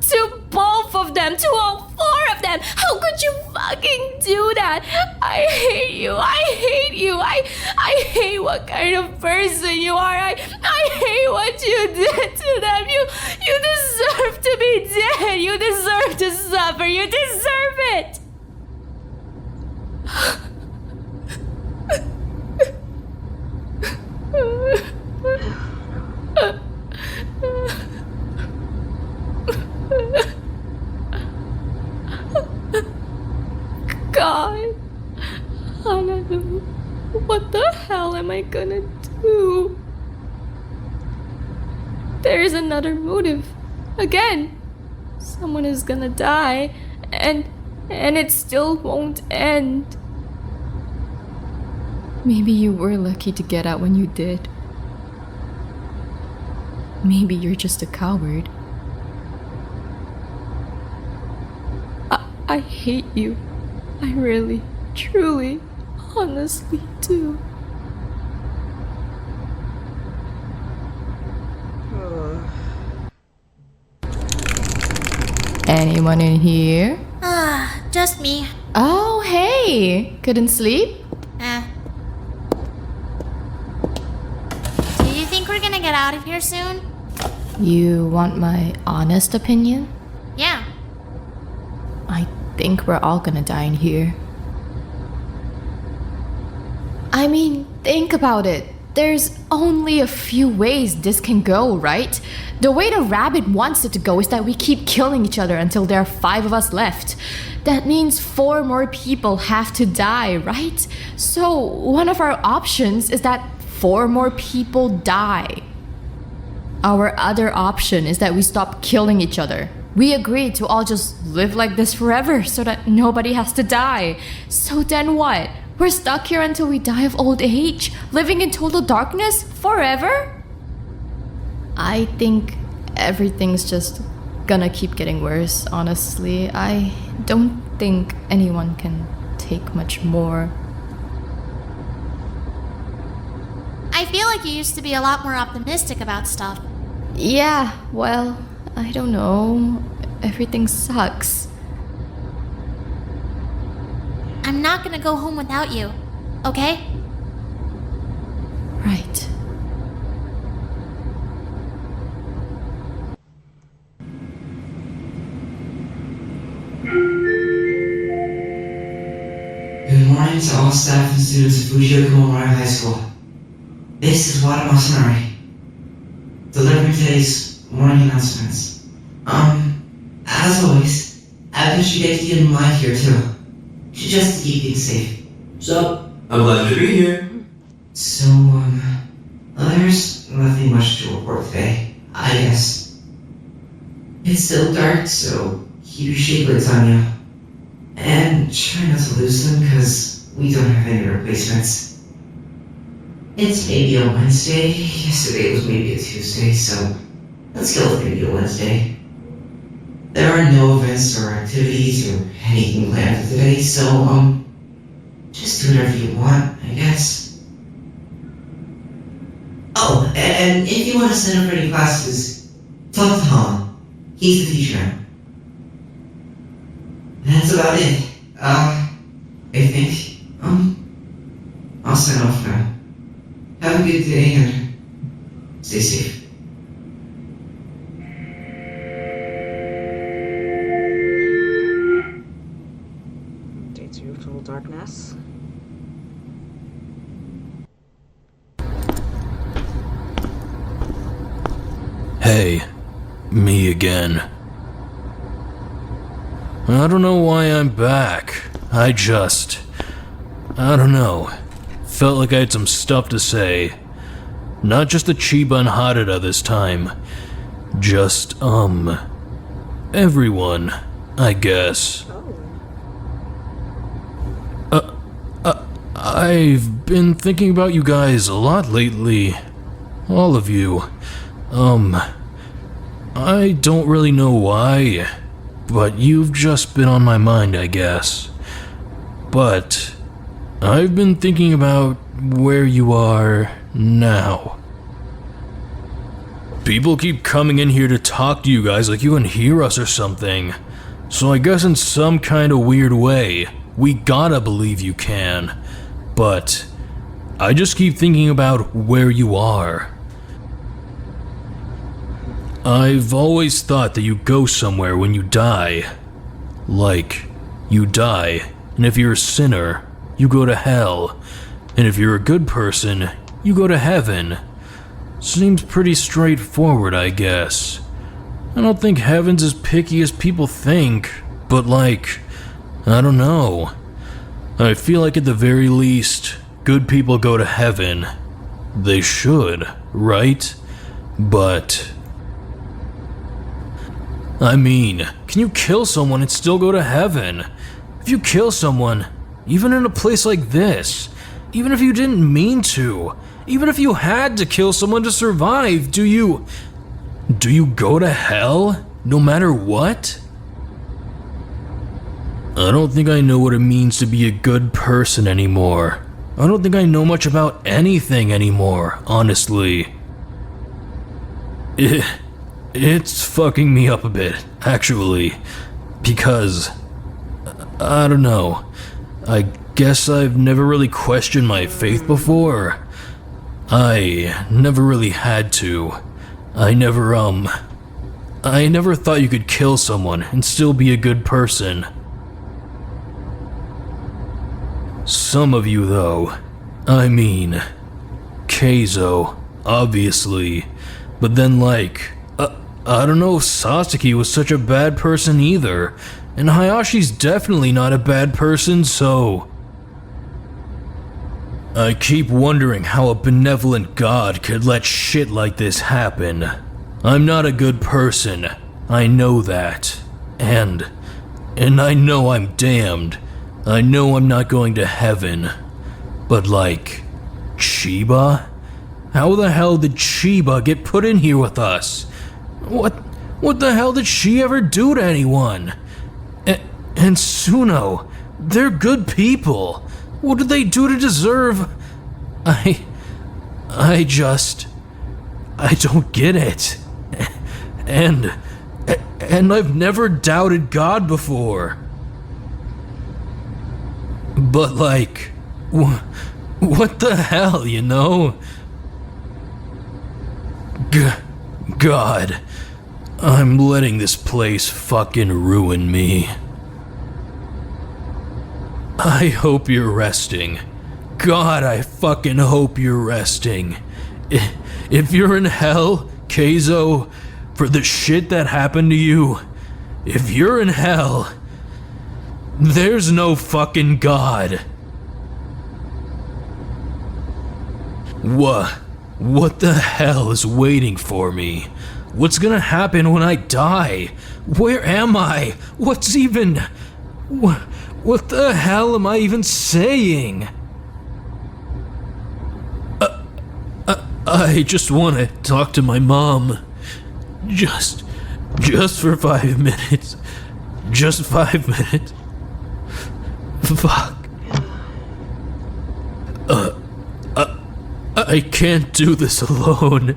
To both of them, to all 4 of them. How could you fucking do that? I hate you. I hate you. I hate what kind of person you are. I hate what you did to them. You deserve to be dead. You deserve to suffer. You deserve it. God, Hanano, what the hell am I gonna do? There is another motive. Again, someone is gonna die, and it still won't end. Maybe you were lucky to get out when you did. Maybe you're just a coward. I hate you. I really, truly, honestly do. Anyone in here? Just me. Oh, hey! Couldn't sleep? Do you think we're gonna get out of here soon? You want my honest opinion? Yeah. I think we're all gonna die in here. I mean, think about it. there's only a few ways this can go, right? The way the rabbit wants it to go is that we keep killing each other until there are 5 of us left. That means 4 more people have to die, right? So one of our options is that 4 more people die. Our other option is that we stop killing each other. We agreed to all just live like this forever so that nobody has to die. So then what? We're stuck here until we die of old age, living in total darkness forever? I think everything's just gonna keep getting worse, honestly. I don't think anyone can take much more. I feel like you used to be a lot more optimistic about stuff. Yeah, well, I don't know. Everything sucks. I'm not gonna go home without you, okay? Right. Good morning to all staff and students of Fujioka Memorial High School. This is Wada Masanari, delivering today's morning announcements. As always, I've been Shigeki and Mike here too. Just to keep things safe. Sup? I'm glad to be here. So, there's nothing much to report today, I guess. It's still dark, so keep your shakelets on you. And try not to lose them, cause we don't have any replacements. It's maybe a Wednesday, yesterday was maybe a Tuesday, so let's go with maybe a Wednesday. There are no events or activities or anything planned for today, so, just do whatever you want, I guess. Oh, and if you want to sign up for any classes, talk to Han. He's the teacher now. That's about it. I think, I'll sign off now. Have a good day and stay safe. Day 2 of total darkness. Hey, me again. I don't know why I'm back. I don't know. Felt like I had some stuff to say. Not just the Chiba and Harada this time. Just, everyone, I guess. I've been thinking about you guys a lot lately. All of you. I don't really know why, but you've just been on my mind, I guess. But I've been thinking about where you are now. People keep coming in here to talk to you guys like you can hear us or something. So I guess in some kind of weird way, we gotta believe you can. But I just keep thinking about where you are. I've always thought that you go somewhere when you die. Like, you die, and if you're a sinner, you go to hell. And if you're a good person, you go to heaven. Seems pretty straightforward, I guess. I don't think heaven's as picky as people think, but like, I don't know. I feel like at the very least, good people go to heaven. They should, right? But I mean, can you kill someone and still go to heaven? If you kill someone, even in a place like this, even if you didn't mean to, even if you had to kill someone to survive, do you go to hell, no matter what? I don't think I know what it means to be a good person anymore. I don't think I know much about anything anymore, honestly. It's fucking me up a bit, actually, because, I don't know, I guess I've never really questioned my faith before. I never really had to. I never thought you could kill someone and still be a good person. Some of you, though, Keizo, obviously. But then, like, I don't know if Sasaki was such a bad person either. And Hayashi's definitely not a bad person, so... I keep wondering how a benevolent god could let shit like this happen. I'm not a good person. I know that. And I know I'm damned. I know I'm not going to heaven. But like, Chiba? How the hell did Chiba get put in here with us? What the hell did she ever do to anyone? And Suno, they're good people. What did they do to deserve? I don't get it. And I've never doubted God before. But like, what the hell, you know? God, I'm letting this place fucking ruin me. I hope you're resting. God, I fucking hope you're resting. If you're in hell, Keizo, for the shit that happened to you, if you're in hell, there's no fucking God. What the hell is waiting for me? What's gonna happen when I die? Where am I? What's even... What the hell am I even saying? I just want to talk to my mom. Just for 5 minutes. Just 5 minutes. Fuck. I can't do this alone.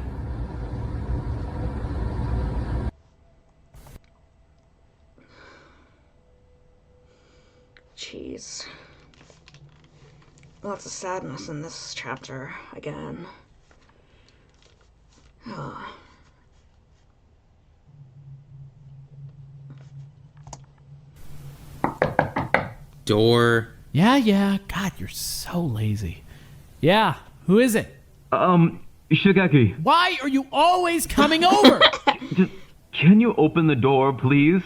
Jeez. Lots of sadness in this chapter again. Oh. Door. Yeah. God, you're so lazy. Yeah, who is it? Shigeki. Why are you always coming over? Just, can you open the door, please?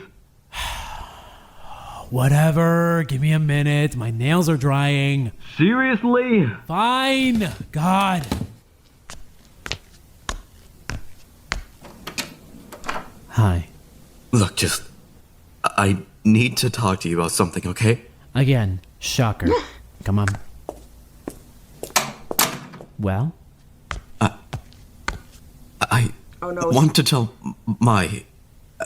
Whatever, give me a minute. My nails are drying. Seriously? Fine. God. Hi. Look, I need to talk to you about something, okay? Again, shocker. Come on. Well? I want to tell how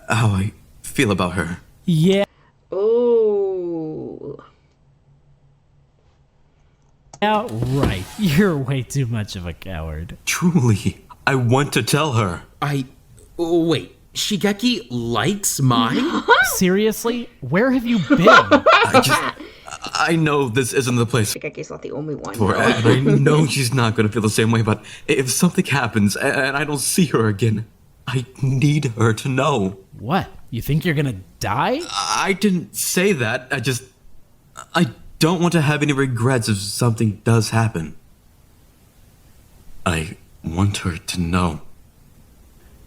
I feel about her. Yeah. Ooh. Yeah, right. You're way too much of a coward. Truly, I want to tell her. Wait, Shigeki likes mine? Seriously? Where have you been? I know this isn't the place Shigeki's not the only one. for her, and I know she's not going to feel the same way, but if something happens and I don't see her again, I need her to know. What? You think you're gonna die? I didn't say that. I don't want to have any regrets if something does happen. I want her to know.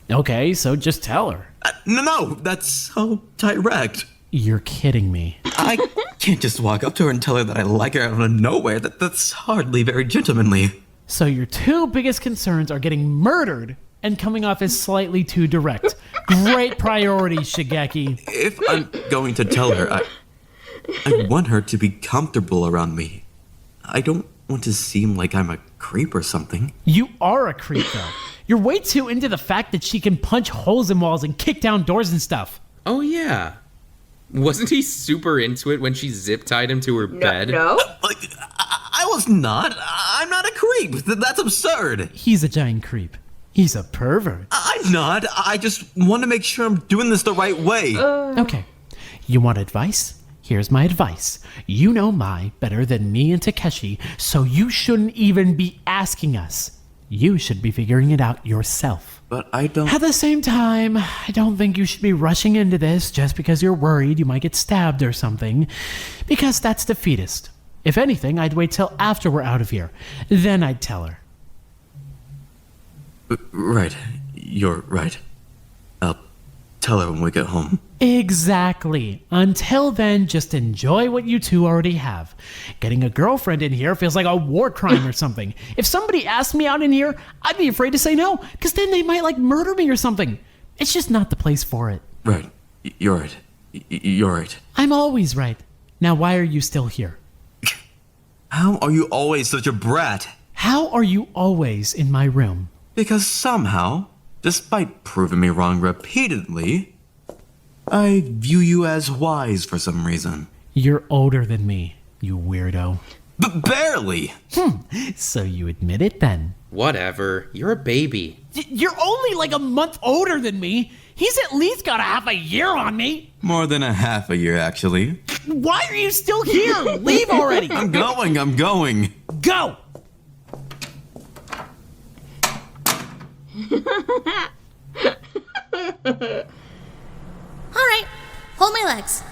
Okay, so just tell her. No, that's so direct. You're kidding me. I can't just walk up to her and tell her that I like her out of nowhere. That's hardly very gentlemanly. So your two biggest concerns are getting murdered and coming off as slightly too direct. Great priority, Shigeki. If I'm going to tell her, I want her to be comfortable around me. I don't want to seem like I'm a creep or something. You are a creep, though. You're way too into the fact that she can punch holes in walls and kick down doors and stuff. Oh, yeah. Wasn't he super into it when she zip-tied him to her bed? No. I was not. I'm not a creep. That's absurd. He's a giant creep. He's a pervert. I'm not. I just want to make sure I'm doing this the right way. Okay. You want advice? Here's my advice. You know Mai better than me and Takeshi, so you shouldn't even be asking us. You should be figuring it out yourself. But I don't... At the same time, I don't think you should be rushing into this just because you're worried you might get stabbed or something, because that's defeatist. If anything, I'd wait till after we're out of here. Then I'd tell her. Right. You're right. I'll tell her when we get home. Exactly. Until then, just enjoy what you two already have. Getting a girlfriend in here feels like a war crime or something. If somebody asked me out in here, I'd be afraid to say no, because then they might, murder me or something. It's just not the place for it. Right. You're right. You're right. I'm always right. Now, why are you still here? How are you always such a brat? How are you always in my room? Because somehow, despite proving me wrong repeatedly, I view you as wise for some reason. You're older than me, you weirdo. But barely! So you admit it then? Whatever. You're a baby. You're only a month older than me. He's at least got a half a year on me. More than a half a year, actually. Why are you still here? Leave already. I'm going. Go! Alright, hold my legs.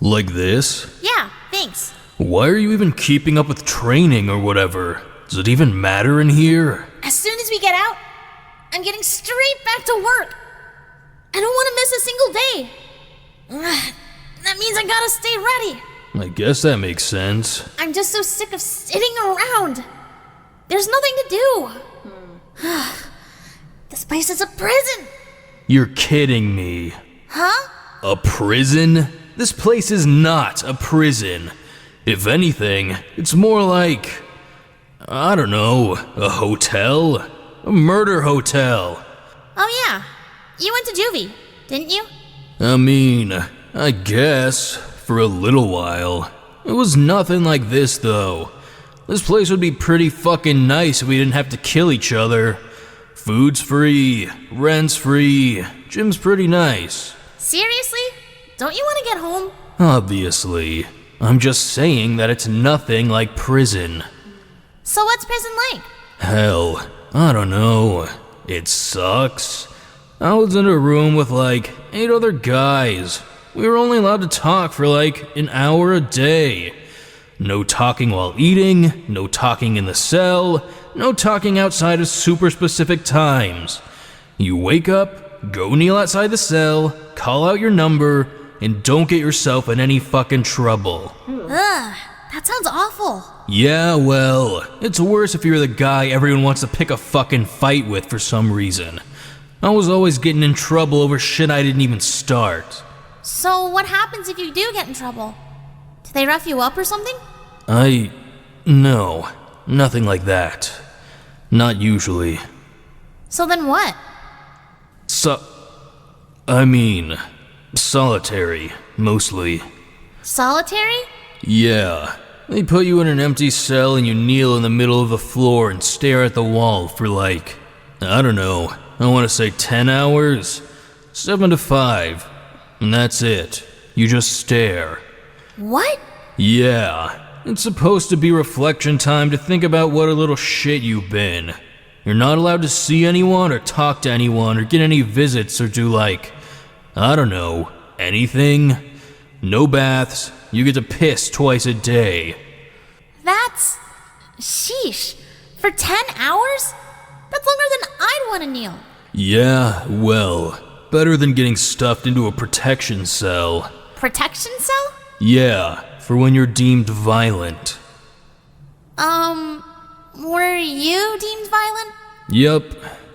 Like this? Yeah, thanks. Why are you even keeping up with training or whatever? Does it even matter in here? As soon as we get out, I'm getting straight back to work. I don't want to miss a single day. Ugh, that means I gotta stay ready. I guess that makes sense. I'm just so sick of sitting around. There's nothing to do. This place is a prison. You're kidding me. Huh? A prison? This place is not a prison. If anything, it's more like, I don't know, a hotel? A murder hotel. Oh yeah, you went to juvie, didn't you? I mean, I guess, for a little while. It was nothing like this, though. This place would be pretty fucking nice if we didn't have to kill each other. Food's free, rent's free, gym's pretty nice. Seriously? Don't you want to get home? Obviously. I'm just saying that it's nothing like prison. So what's prison like? Hell, I don't know. It sucks. I was in a room with 8 other guys. We were only allowed to talk for an hour a day. No talking while eating, no talking in the cell, no talking outside of super specific times. You wake up, go kneel outside the cell, call out your number, and don't get yourself in any fucking trouble. Ugh, that sounds awful. Yeah, well, it's worse if you're the guy everyone wants to pick a fucking fight with for some reason. I was always getting in trouble over shit I didn't even start. So what happens if you do get in trouble? Do they rough you up or something? No, nothing like that. Not usually. So then what? Solitary, mostly. Solitary? Yeah. They put you in an empty cell and you kneel in the middle of the floor and stare at the wall for I don't know, I want to say 10 hours? 7 to 5. And that's it. You just stare. What? Yeah. It's supposed to be reflection time to think about what a little shit you've been. You're not allowed to see anyone or talk to anyone or get any visits or do I don't know, anything. No baths. You get to piss twice a day. That's... sheesh. For 10 hours? That's longer than I'd want to kneel. Yeah, well, better than getting stuffed into a protection cell. Protection cell? Yeah, for when you're deemed violent. Were you deemed violent? Yep.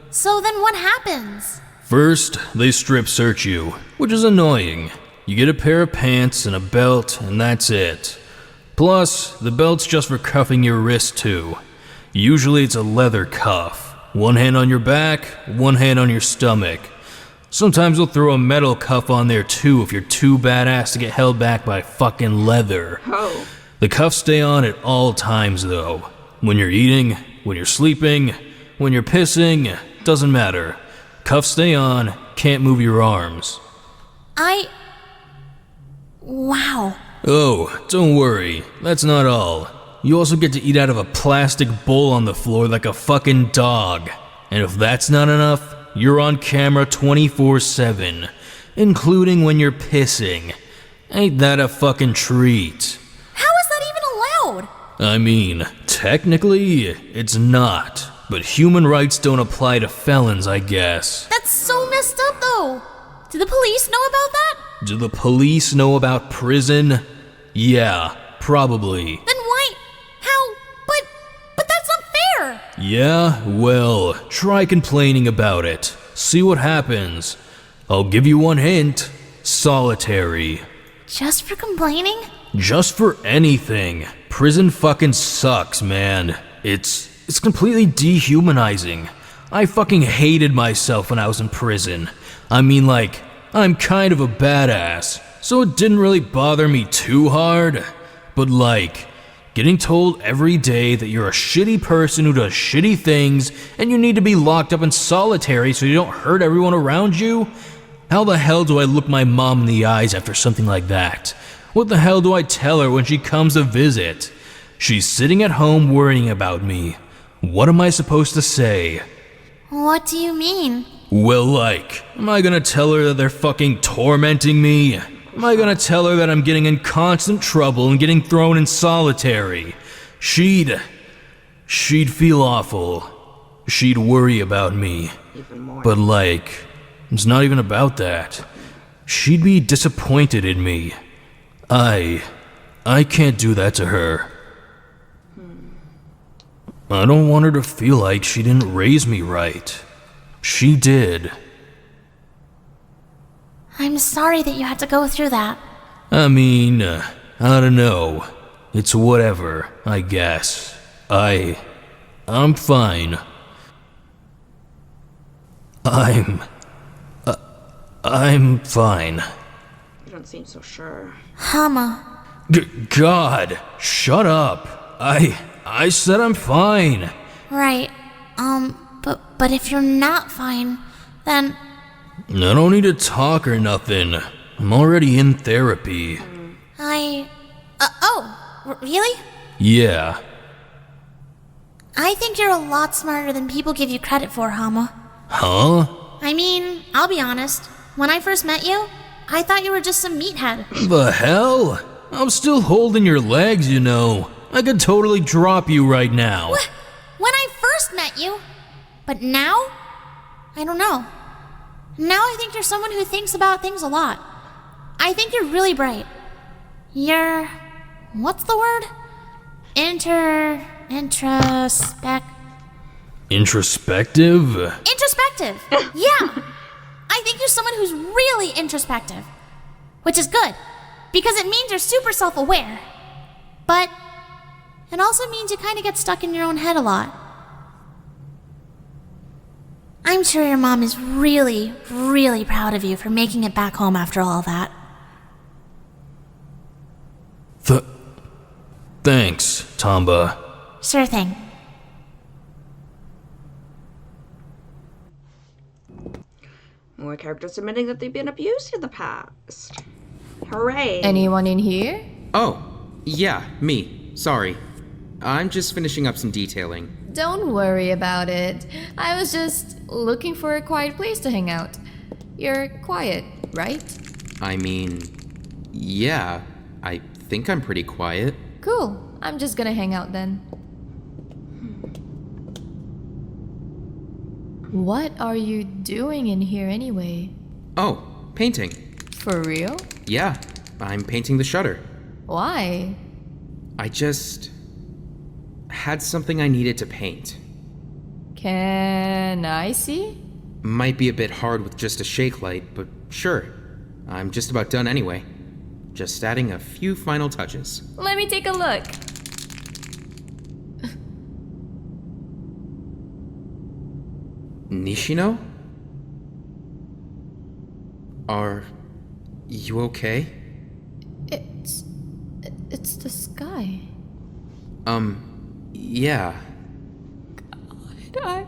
So then what happens? First, they strip search you, which is annoying. You get a pair of pants and a belt, and that's it. Plus, the belt's just for cuffing your wrist too. Usually it's a leather cuff. One hand on your back, one hand on your stomach. Sometimes they'll throw a metal cuff on there too if you're too badass to get held back by fucking leather. Oh. The cuffs stay on at all times though. When you're eating, when you're sleeping, when you're pissing, doesn't matter. Cuffs stay on, can't move your arms. Wow. Oh, don't worry, that's not all. You also get to eat out of a plastic bowl on the floor like a fucking dog. And if that's not enough, you're on camera 24/7, including when you're pissing. Ain't that a fucking treat? How is that even allowed? I mean, technically, it's not. but human rights don't apply to felons, I guess. That's so messed up, though. Do the police know about that? Do the police know about prison? Yeah, probably. Then why? How? But that's not fair. Yeah, well, try complaining about it. See what happens. I'll give you one hint. Solitary. Just for complaining? Just for anything. Prison fucking sucks, man. It's completely dehumanizing. I fucking hated myself when I was in prison. I mean, like, I'm kind of a badass, so it didn't really bother me too hard. But like, getting told every day that you're a shitty person who does shitty things and you need to be locked up in solitary so you don't hurt everyone around you? How the hell do I look my mom in the eyes after something like that? What the hell do I tell her when she comes to visit? She's sitting at home worrying about me. What am I supposed to say? What do you mean? Well, like, am I gonna tell her that they're fucking tormenting me? Am I gonna tell her that I'm getting in constant trouble and getting thrown in solitary? She'd feel awful. She'd worry about me. But like, it's not even about that. She'd be disappointed in me. I can't do that to her. I don't want her to feel like she didn't raise me right. She did. I'm sorry that you had to go through that. I mean, I don't know. It's whatever, I guess. I'm fine. I'm fine. You don't seem so sure. Hama. God, shut up. I said I'm fine. Right. But if you're not fine, then... I don't need to talk or nothing. I'm already in therapy. Really? Yeah. I think you're a lot smarter than people give you credit for, Hama. Huh? I mean, I'll be honest. When I first met you, I thought you were just some meathead. The hell? I'm still holding your legs, you know. I could totally drop you right now. When I first met you. But now? I don't know. Now I think you're someone who thinks about things a lot. I think you're really bright. You're... what's the word? Introspective? Introspective! Yeah! I think you're someone who's really introspective. Which is good, because it means you're super self-aware. But it also means you kind of get stuck in your own head a lot. I'm sure your mom is really, really proud of you for making it back home after all that. Thanks, Tamba. Sure thing. More characters admitting that they've been abused in the past. Hooray. Anyone in here? Oh, yeah, me. Sorry. I'm just finishing up some detailing. Don't worry about it. I was just looking for a quiet place to hang out. You're quiet, right? I mean, yeah, I think I'm pretty quiet. Cool. I'm just gonna hang out then. What are you doing in here anyway? Oh, painting. For real? Yeah, I'm painting the shutter. Why? I just had something I needed to paint. Can I see? Might be a bit hard with just a shake light, but sure. I'm just about done anyway. Just adding a few final touches. Let me take a look. Nishino? Are you okay? It's the sky. Yeah. God,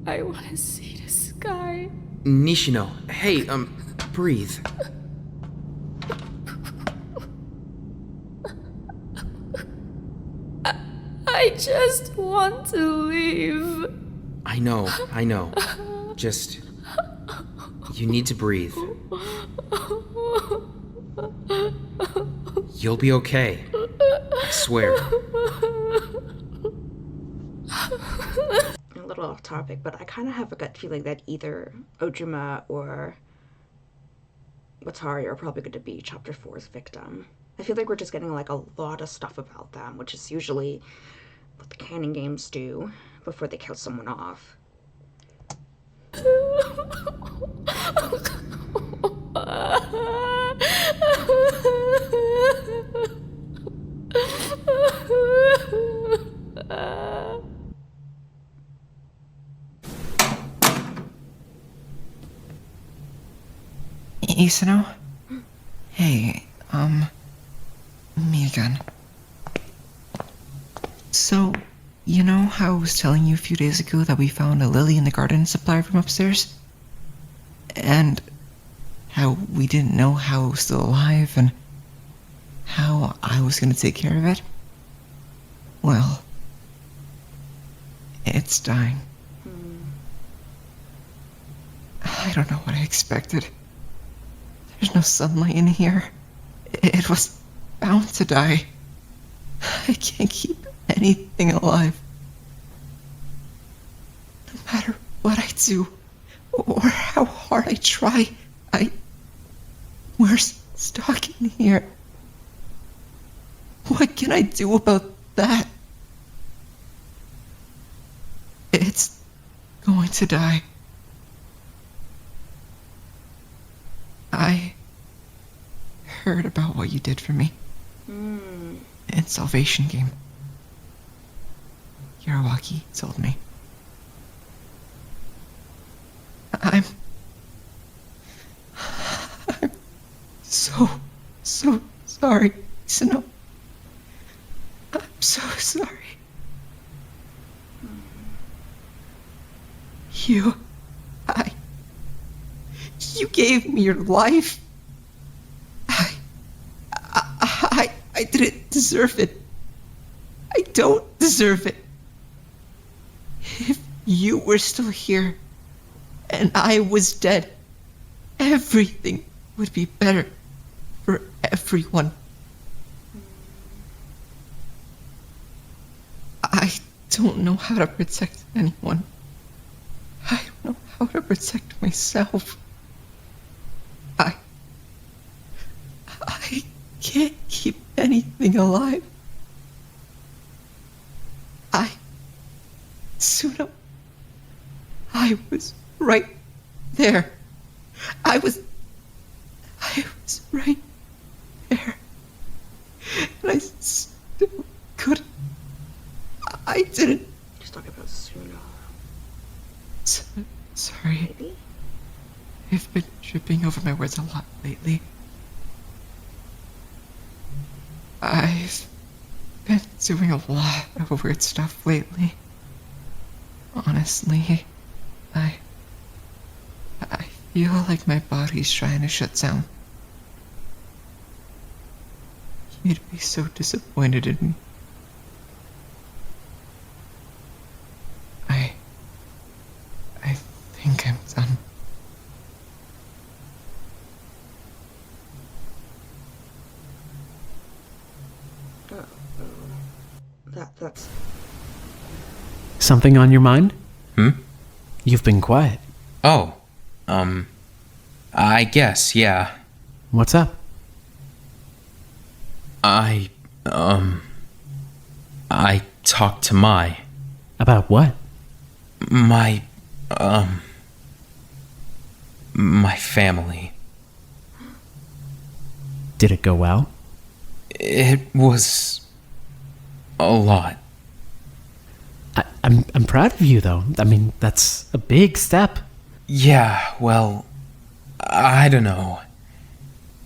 I want to see the sky. Nishino, hey, breathe. I just want to leave. I know. Just, you need to breathe. You'll be okay. I swear. little off topic, but I kind of have a gut feeling that either Ojima or Watari are probably going to be Chapter 4's victim. I feel like we're just getting like a lot of stuff about them, which is usually what the canon games do before they kill someone off. Isano? Hey, me again. So, you know how I was telling you a few days ago that we found a lily in the garden supply from upstairs? And how we didn't know how it was still alive and how I was gonna take care of it? Well, it's dying. I don't know what I expected. There's no sunlight in here. It was bound to die. I can't keep anything alive. No matter what I do, or how hard I try, we're stuck in here. What can I do about that? It's going to die. I heard about what you did for me in Salvation Game. Yarawaki told me. I'm so sorry, Sino. I'm so sorry. You gave me your life. I didn't deserve it. I don't deserve it. If you were still here and I was dead, everything would be better for everyone. I don't know how to protect anyone. I don't know how to protect myself. I can't keep anything alive. Suno, I was right there. I was right there. And I still couldn't. I didn't. Just talk about Suno. Sorry. Maybe? I've been tripping over my words a lot lately. I've been doing a lot of weird stuff lately. Honestly, I feel like my body's trying to shut down. You'd be so disappointed in me. I think I'm done. That's... Something on your mind? You've been quiet. Oh, I guess, yeah. What's up? I talked to Mai. About what? My family. Did it go well? It was a lot. I'm proud of you, though. I mean, that's a big step. Yeah, well, I don't know.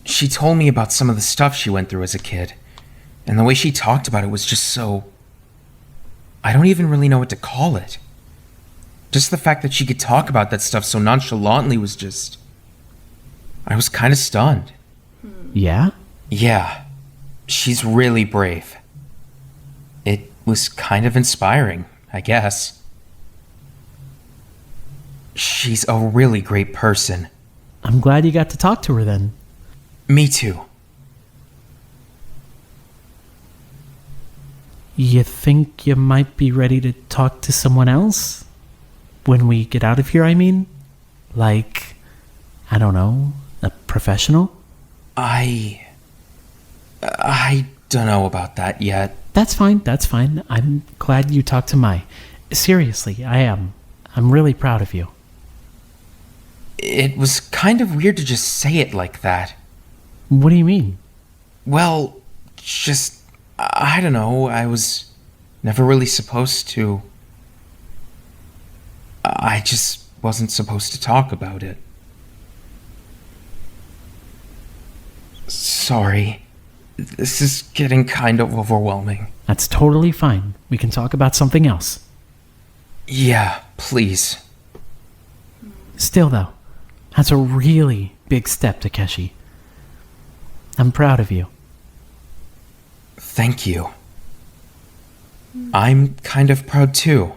She told me about some of the stuff she went through as a kid, and the way she talked about it was just so... I don't even really know what to call it. Just the fact that she could talk about that stuff so nonchalantly was just... I was kind of stunned. Yeah? Yeah. She's really brave. It was kind of inspiring, I guess. She's a really great person. I'm glad you got to talk to her then. Me too. You think you might be ready to talk to someone else? When we get out of here, I mean? Like, I don't know, a professional? I don't know about that yet. That's fine. I'm glad you talked to Mai. Seriously, I am. I'm really proud of you. It was kind of weird to just say it like that. What do you mean? Well, just, I don't know, I was never really supposed to. I just wasn't supposed to talk about it. Sorry. This is getting kind of overwhelming. That's totally fine. We can talk about something else. Yeah, please. Still, though, that's a really big step, Takeshi. I'm proud of you. Thank you. I'm kind of proud too.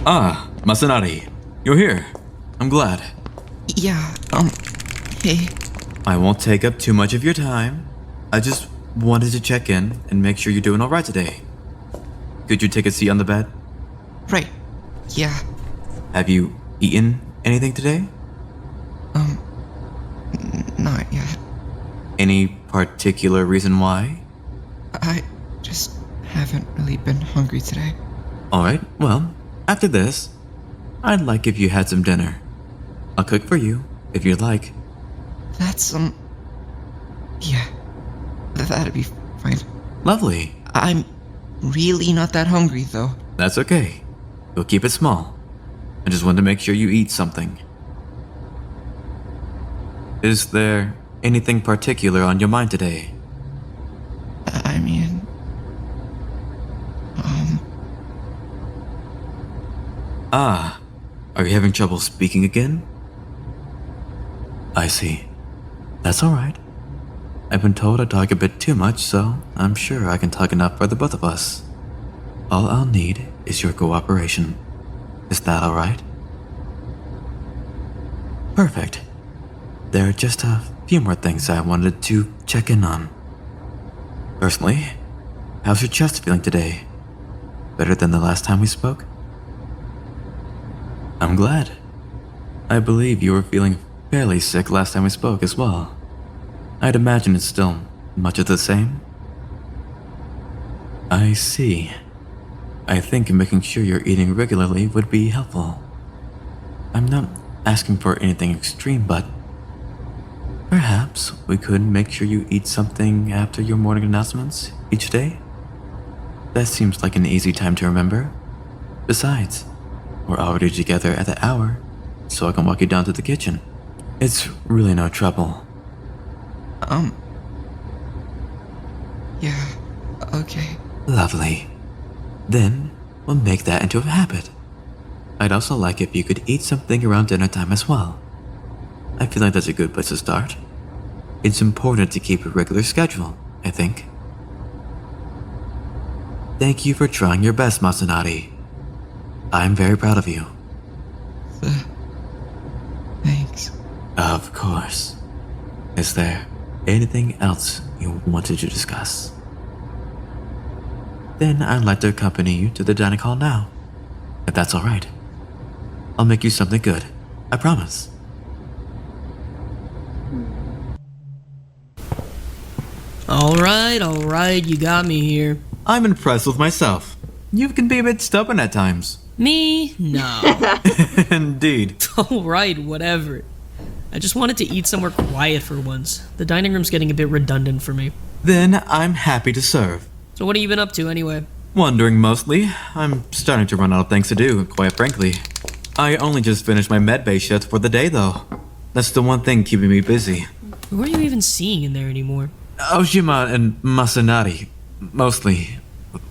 Ah, Masanari, you're here. I'm glad. Yeah, hey. I won't take up too much of your time. I just wanted to check in and make sure you're doing alright today. Could you take a seat on the bed? Right. Yeah. Have you eaten anything today? Not yet. Any particular reason why? I just haven't really been hungry today. Alright, well, after this, I'd like if you had some dinner. I'll cook for you, if you'd like. That's, yeah. That'd be fine. Lovely. I'm really not that hungry, though. That's okay. We'll keep it small. I just wanted to make sure you eat something. Is there anything particular on your mind today? I mean... Ah, are you having trouble speaking again? I see. That's alright. I've been told I talk a bit too much, so I'm sure I can talk enough for the both of us. All I'll need is your cooperation. Is that alright? Perfect. There are just a few more things I wanted to check in on. Firstly, how's your chest feeling today? Better than the last time we spoke? I'm glad. I believe you were feeling fairly sick last time we spoke as well. I'd imagine it's still much of the same. I see. I think making sure you're eating regularly would be helpful. I'm not asking for anything extreme, but perhaps we could make sure you eat something after your morning announcements each day? That seems like an easy time to remember. Besides, we're already together at the hour, so I can walk you down to the kitchen. It's really no trouble. Yeah, okay. Lovely. Then, we'll make that into a habit. I'd also like if you could eat something around dinner time as well. I feel like that's a good place to start. It's important to keep a regular schedule, I think. Thank you for trying your best, Masanari. I'm very proud of you. Thanks. Of course. Is there anything else you wanted to discuss? Then I'd like to accompany you to the dining hall now, if that's alright. I'll make you something good, I promise. Alright, you got me here. I'm impressed with myself. You can be a bit stubborn at times. Me? No. Indeed. Alright, whatever. I just wanted to eat somewhere quiet for once. The dining room's getting a bit redundant for me. Then I'm happy to serve. So what have you been up to anyway? Wondering mostly. I'm starting to run out of things to do, quite frankly. I only just finished my medbay shift for the day, though. That's the one thing keeping me busy. Who are you even seeing in there anymore? Ojima and Masanari, mostly.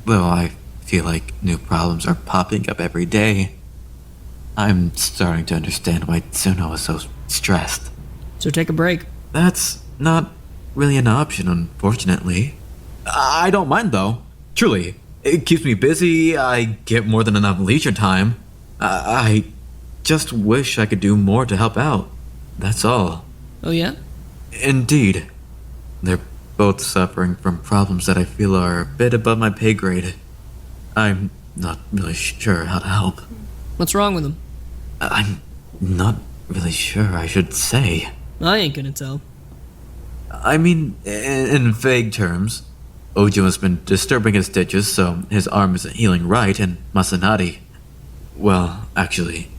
Though I feel like new problems are popping up every day. I'm starting to understand why Tsuno is so stressed. So take a break. That's not really an option, unfortunately. I don't mind, though. Truly. It keeps me busy, I get more than enough leisure time. I just wish I could do more to help out. That's all. Oh yeah? Indeed. There both suffering from problems that I feel are a bit above my pay grade. I'm not really sure how to help. What's wrong with him? I'm not really sure I should say. I ain't gonna tell. I mean, in vague terms, Ojo has been disturbing his stitches, so his arm isn't healing right, and Masanari... Well, actually,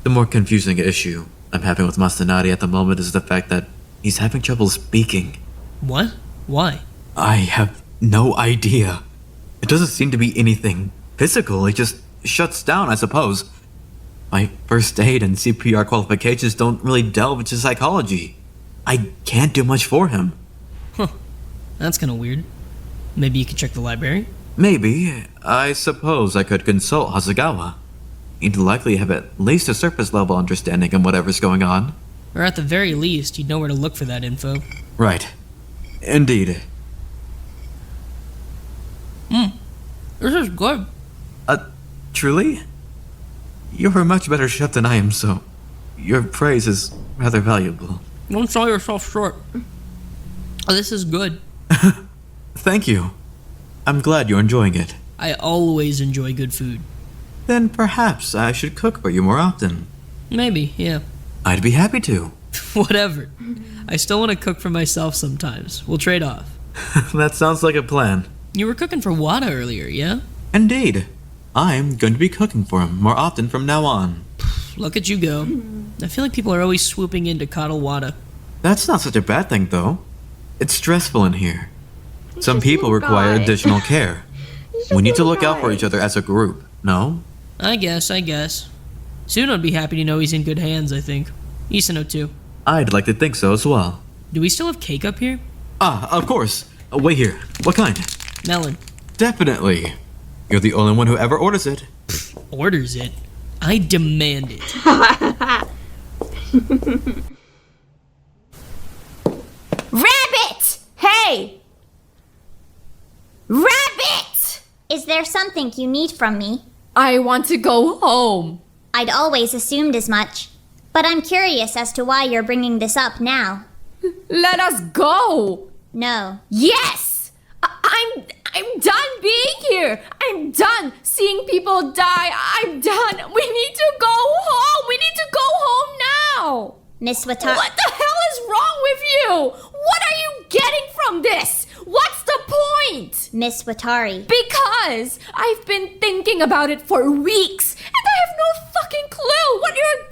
the more confusing issue I'm having with Masanari at the moment is the fact that he's having trouble speaking. What? Why? I have no idea. It doesn't seem to be anything physical, it just shuts down, I suppose. My first aid and CPR qualifications don't really delve into psychology. I can't do much for him. Huh. That's kinda weird. Maybe you could check the library? Maybe. I suppose I could consult Hasegawa. He'd likely have at least a surface level understanding of whatever's going on. Or at the very least, you'd know where to look for that info. Right. Indeed. This is good. Truly? You're a much better chef than I am, so your praise is rather valuable. Don't sell yourself short. This is good. Thank you. I'm glad you're enjoying it. I always enjoy good food. Then perhaps I should cook for you more often. Maybe, yeah. I'd be happy to. Whatever. I still want to cook for myself sometimes. We'll trade off. That sounds like a plan. You were cooking for Wada earlier, yeah? Indeed. I'm going to be cooking for him more often from now on. Look at you go. I feel like people are always swooping in to coddle Wada. That's not such a bad thing, though. It's stressful in here. Some people require additional care. We need to look out for each other as a group, no? I guess. Soon I'd be happy to know he's in good hands, I think. Isano too. I'd like to think so as well. Do we still have cake up here? Ah, of course. Wait here. What kind? Melon. Definitely. You're the only one who ever orders it. Orders it? I demand it. Rabbit! Hey! Rabbit! Is there something you need from me? I want to go home. I'd always assumed as much. But I'm curious as to why you're bringing this up now. Let us go. No. Yes! I'm done being here. I'm done seeing people die. I'm done. We need to go home. We need to go home now. Miss Watari. What the hell is wrong with you? What are you getting from this? What's the point? Miss Watari. Because I've been thinking about it for weeks, and I have no fucking clue what you're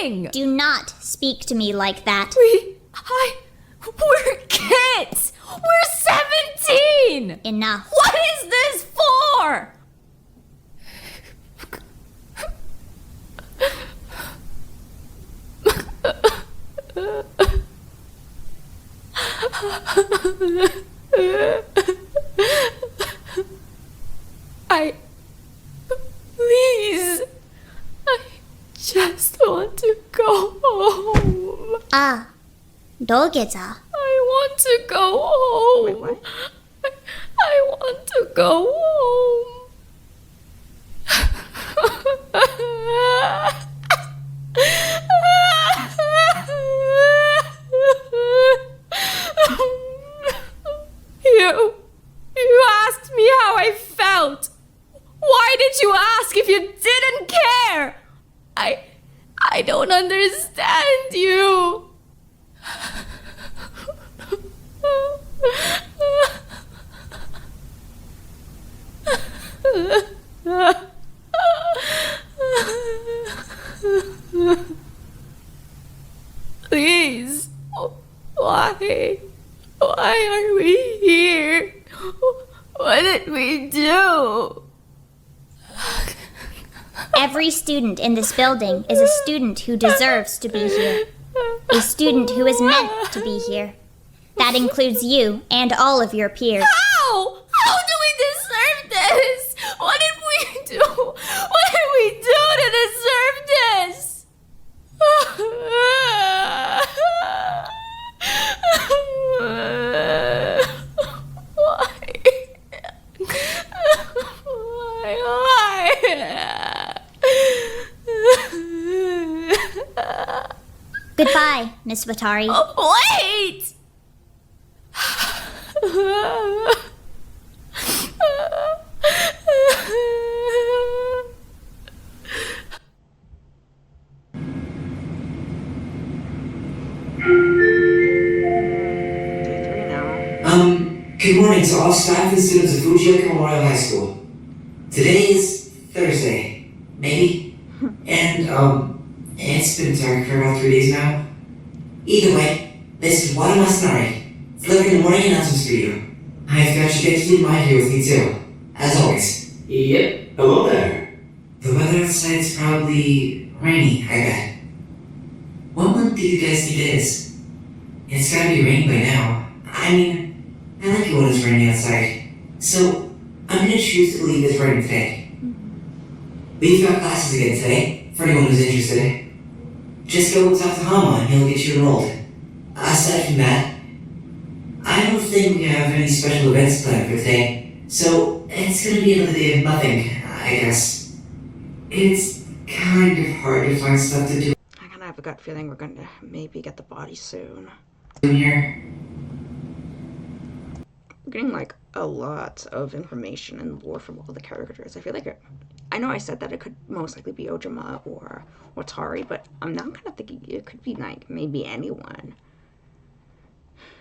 gaining. Do not speak to me like that. We're kids. We're 17. Enough. What is this for? Please, I just want to go home. Ah, dolgeza. I want to go home. Wait, what? I want to go home. You asked me how I felt. Why did you ask if you didn't care? I don't understand you. Please, why are we here? What did we do? Every student in this building is a student who deserves to be here. A student who is meant to be here. That includes you and all of your peers. How? How do we deserve this? What did we do? What did we do to deserve this? Goodbye, Miss Watari. Wait! Day 3 now. Good morning to all staff and students of Fujioka Memorial High School. Today is Thursday, maybe? And, it's been dark for about 3 days now. Either way, this is Wada Masanari, delivering the morning announcements for you. I've got Shigeki and Mai here with me too, as always. Yep, hello there. The weather outside's probably rainy, I bet. What month do you guys think it is? It's gotta be raining by now. I mean, I like it when it's raining outside. So, I'm gonna choose to believe it's raining today. We've got classes again today, for anyone who's interested. Just go talk to Hama and he'll get you enrolled. Aside from that, I don't think we have any special events planned for today, so it's gonna be another day of nothing, I guess. It's kind of hard to find stuff to do I kind of have a gut feeling we're going to maybe get the body soon. here. We're getting like a lot of information and lore from all the characters. I feel like I know I said that it could most likely be Ojima or Watari, but I'm now kind of thinking it could be like maybe anyone.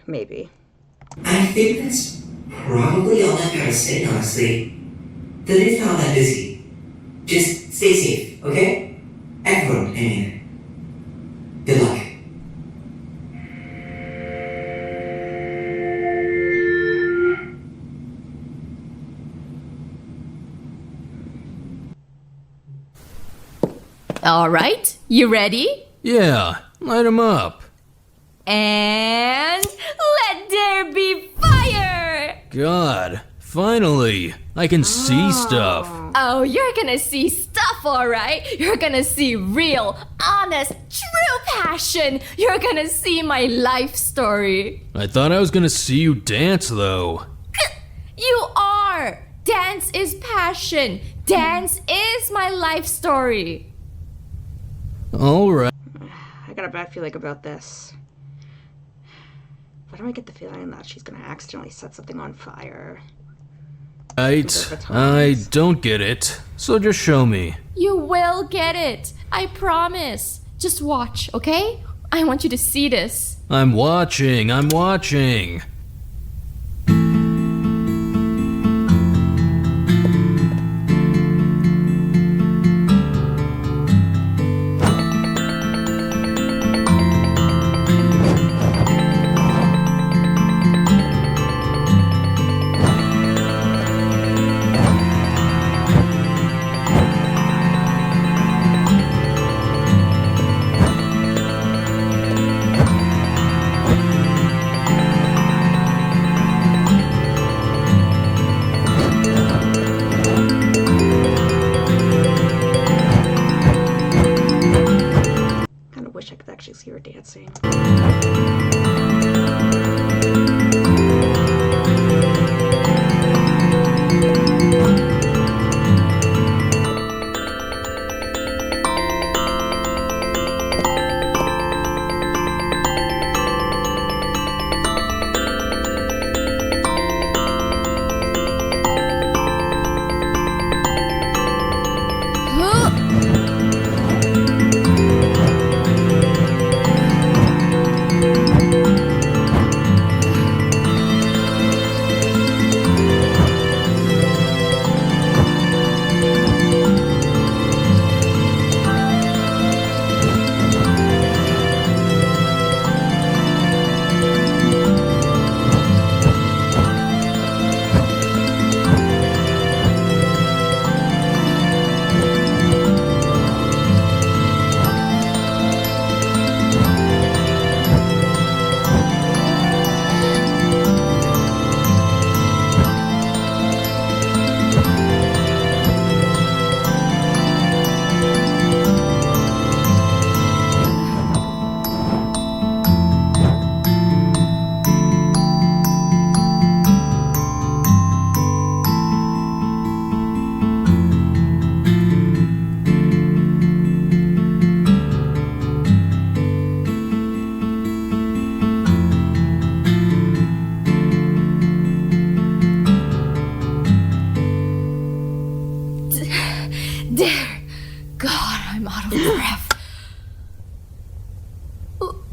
Maybe. I think that's probably all I've gotta say, honestly. The day's not that busy. Just stay safe, okay? Everyone, I mean. Good luck. All right, you ready? Yeah, light him up. And let there be fire! God, finally, I can see stuff. Oh, you're gonna see stuff, alright? You're gonna see real, honest, true passion. You're gonna see my life story. I thought I was gonna see you dance, though. You are! Dance is passion. Dance is my life story. Alright. I got a bad feeling about this. Why do I get the feeling that she's gonna accidentally set something on fire? I don't get it, so just show me. You will get it. I promise. Just watch, okay? I want you to see this. I'm watching. Kinda wish I could actually see her dancing. Huh?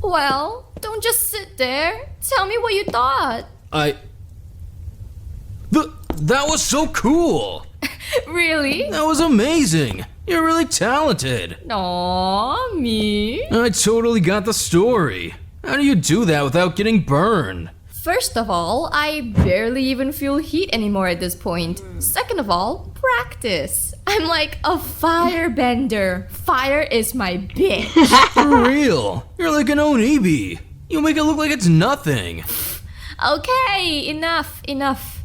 Well, don't just sit there. Tell me what you thought. That was so cool! Really? That was amazing! You're really talented! Aww, me? I totally got the story. How do you do that without getting burned? First of all, I barely even feel heat anymore at this point. Second of all, practice. I'm like a firebender. Fire is my bitch. For real? You're like an Onibi. You make it look like it's nothing. Okay, enough.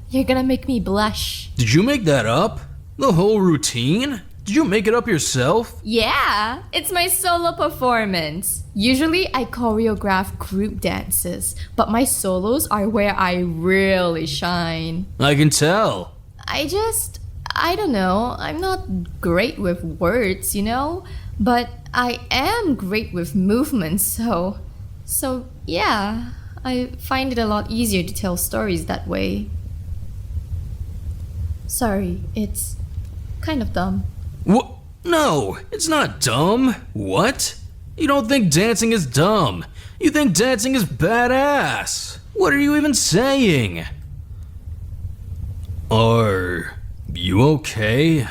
You're gonna make me blush. Did you make that up? The whole routine? Did you make it up yourself? Yeah, it's my solo performance. Usually I choreograph group dances, but my solos are where I really shine. I can tell. I don't know, I'm not great with words, you know? But I am great with movements, so yeah, I find it a lot easier to tell stories that way. Sorry, it's kind of dumb. What? No, it's not dumb. What? You don't think dancing is dumb. You think dancing is badass. What are you even saying? Are you okay?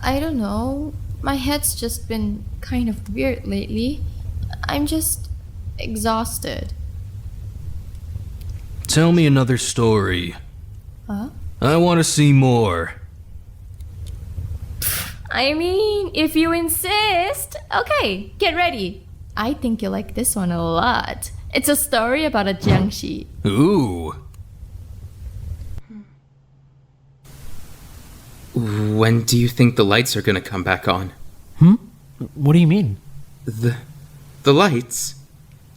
I don't know. My head's just been kind of weird lately. I'm just exhausted. Tell me another story. Huh? I want to see more. I mean, if you insist. Okay, get ready. I think you'll like this one a lot. It's a story about a jiangshi. Ooh. When do you think the lights are gonna come back on? What do you mean? The lights?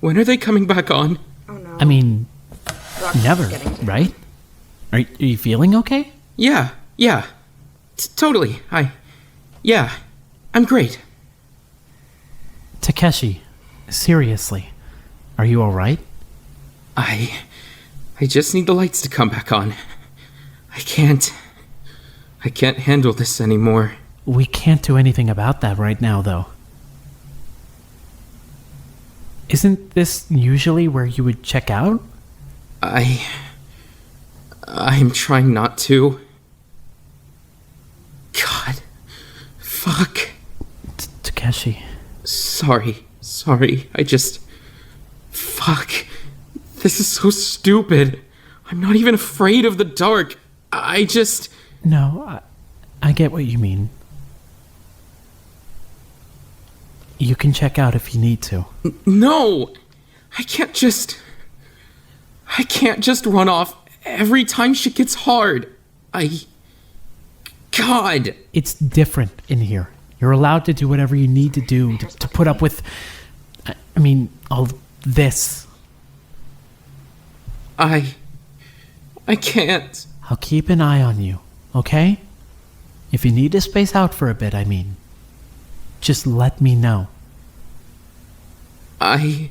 When are they coming back on? Oh no. I mean, Rock's never, getting to right? Are you feeling okay? Yeah. Totally. Yeah, I'm great. Takeshi, seriously, are you alright? I just need the lights to come back on. I can't handle this anymore. We can't do anything about that right now, though. Isn't this usually where you would check out? I'm trying not to. God. Fuck. Takeshi. Sorry. Fuck. This is so stupid. I'm not even afraid of the dark. No, I get what you mean. You can check out if you need to. No! I can't just run off every time shit gets hard. God! It's different in here. You're allowed to do whatever you need to do to put up with, all this. I can't. I'll keep an eye on you, okay? If you need to space out for a bit, just let me know. I'm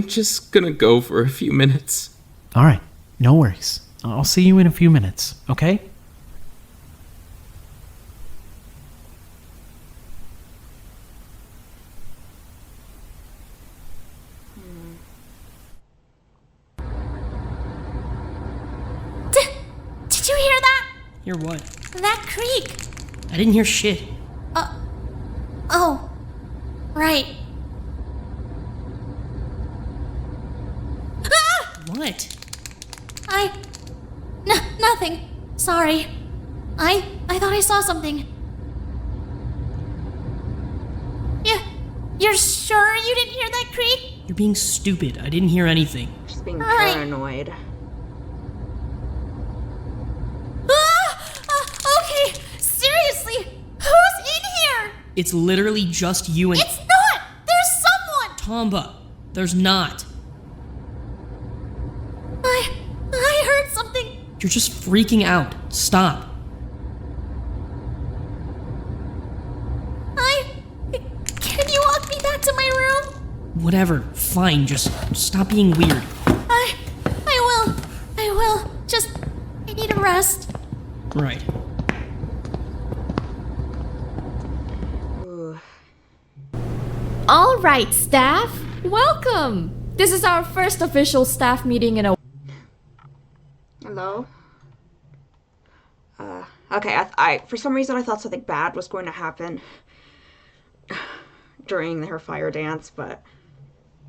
just gonna go for a few minutes. Alright, no worries. I'll see you in a few minutes, okay? Did you hear that? Hear what? That creak. I didn't hear shit. Oh. Right. Ah! What? Nothing. Sorry. I thought I saw something. Yeah. You're sure you didn't hear that creak? You're being stupid. I didn't hear anything. Just being Alright. paranoid. Okay. Seriously. Who's in here? It's literally just you and It's not. There's someone. Tomba. There's not. I heard something. You're just freaking out. Stop. Can you walk me back to my room? Whatever. Fine. Just stop being weird. I will. Just, I need a rest. Right. Ooh. All right, staff, welcome. This is our first official staff meeting in a Hello? Okay, I for some reason I thought something bad was going to happen during her fire dance, but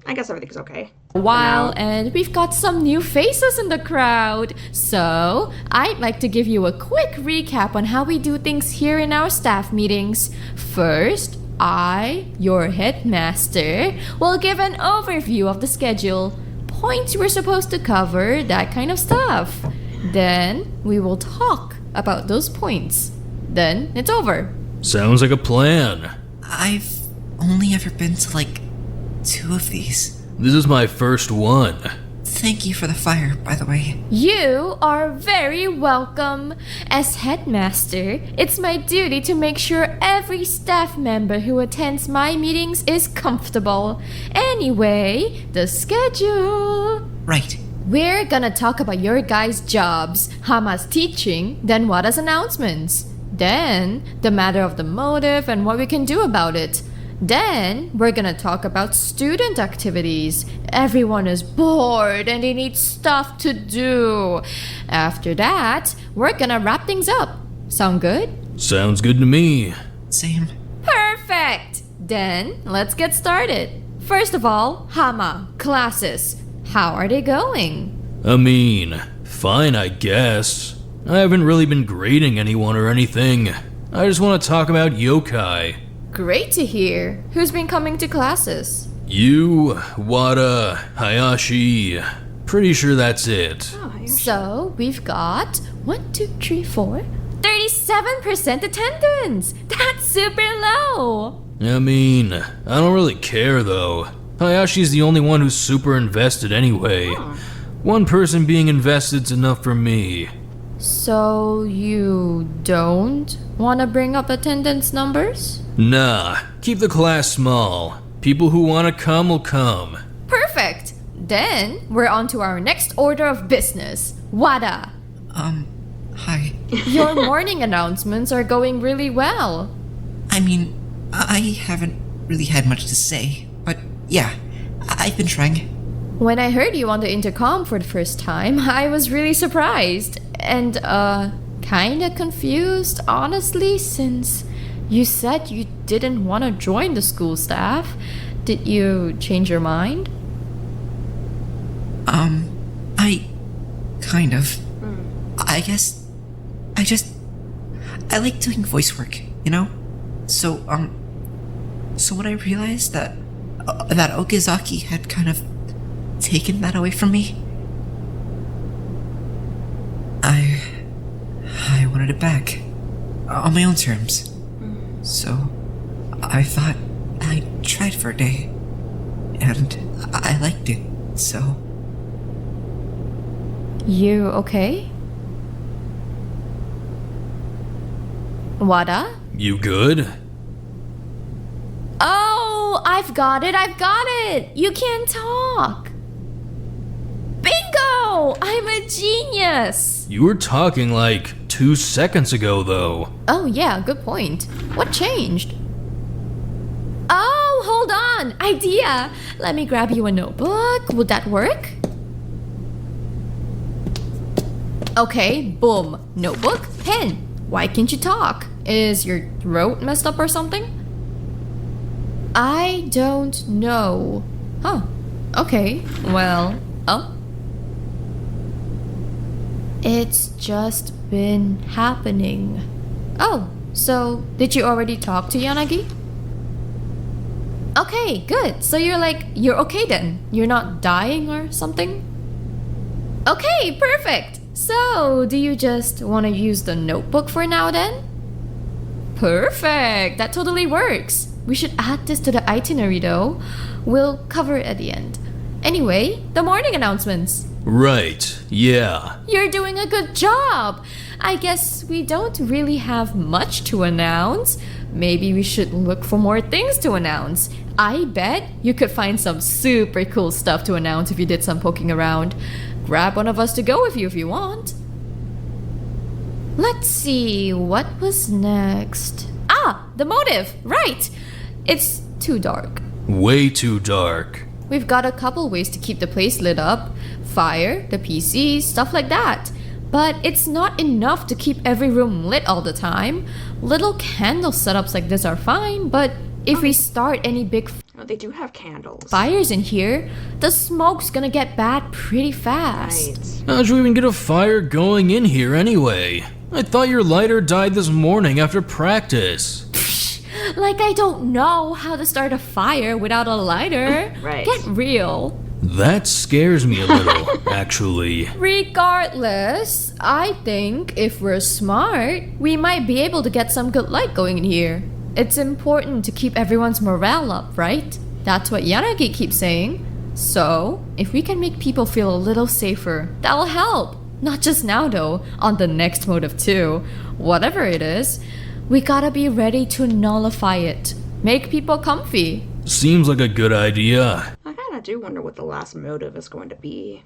I guess everything's okay. while, and we've got some new faces in the crowd. So, I'd like to give you a quick recap on how we do things here in our staff meetings. First, I, your headmaster, will give an overview of the schedule, points we're supposed to cover, that kind of stuff. Then, we will talk about those points. Then, it's over. Sounds like a plan. I've only ever been to like 2 of these. This is my first one. Thank you for the fire, by the way. You are very welcome. As headmaster, it's my duty to make sure every staff member who attends my meetings is comfortable. Anyway, the schedule. Right. We're gonna talk about your guys' jobs, Hama's teaching, then Wada's announcements. Then, the matter of the motive and what we can do about it. Then, we're gonna talk about student activities. Everyone is bored and they need stuff to do. After that, we're gonna wrap things up. Sound good? Sounds good to me. Same. Perfect! Then, let's get started. First of all, Hama, classes. How are they going? I mean, fine, I guess. I haven't really been grading anyone or anything. I just want to talk about yokai. Great to hear. Who's been coming to classes? You, Wada, Hayashi. Pretty sure that's it. So, we've got 1, 2, 3, 4, 37% attendance! That's super low! I mean, I don't really care though. Hayashi's the only one who's super invested anyway. One person being invested's enough for me. So, you don't want to bring up attendance numbers? Nah, keep the class small. People who want to come will come. Perfect! Then, we're on to our next order of business. Wada! Hi. Your morning announcements are going really well. I mean, I haven't really had much to say, but yeah, I've been trying. When I heard you on the intercom for the first time, I was really surprised and, kinda confused, honestly, since you said you didn't want to join the school staff. Did you change your mind? I kind of. I guess I like doing voice work, you know? So when I realized that Okizaki had kind of taken that away from me, I wanted it back on my own terms. So I thought I'd try it for a day, and I liked it. So You okay? Wada? You good? Oh, I've got it! You can talk! Bingo! I'm a genius! You were talking like 2 seconds ago though. Oh yeah, good point. What changed? Oh, hold on! Idea! Let me grab you a notebook. Would that work? Okay, boom. Notebook, pen. Why can't you talk? Is your throat messed up or something? I don't know. Huh. Okay, well, it's just been happening. Oh, so did you already talk to Yanagi? Okay, good. So you're okay then? You're not dying or something? Okay, perfect. So, do you just want to use the notebook for now then? Perfect. That totally works. We should add this to the itinerary though. We'll cover it at the end. Anyway, the morning announcements. Right, yeah. You're doing a good job. I guess we don't really have much to announce. Maybe we should look for more things to announce. I bet you could find some super cool stuff to announce if you did some poking around. Grab one of us to go with you if you want. Let's see, what was next? Ah, the motive, right. It's too dark. Way too dark. We've got a couple ways to keep the place lit up. Fire, the PC, stuff like that. But it's not enough to keep every room lit all the time. Little candle setups like this are fine, but if we start any big Oh, they do have candles. fires in here, the smoke's gonna get bad pretty fast. Right. How'd you even get a fire going in here anyway? I thought your lighter died this morning after practice. Like I don't know how to start a fire without a lighter. Right. Get real. That scares me a little, actually. Regardless, I think if we're smart, we might be able to get some good light going in here. It's important to keep everyone's morale up, right? That's what Yanagi keeps saying. So, if we can make people feel a little safer, that'll help. Not just now though, on the next motive too. Whatever it is, we gotta be ready to nullify it. Make people comfy. Seems like a good idea. I kinda do wonder what the last motive is going to be.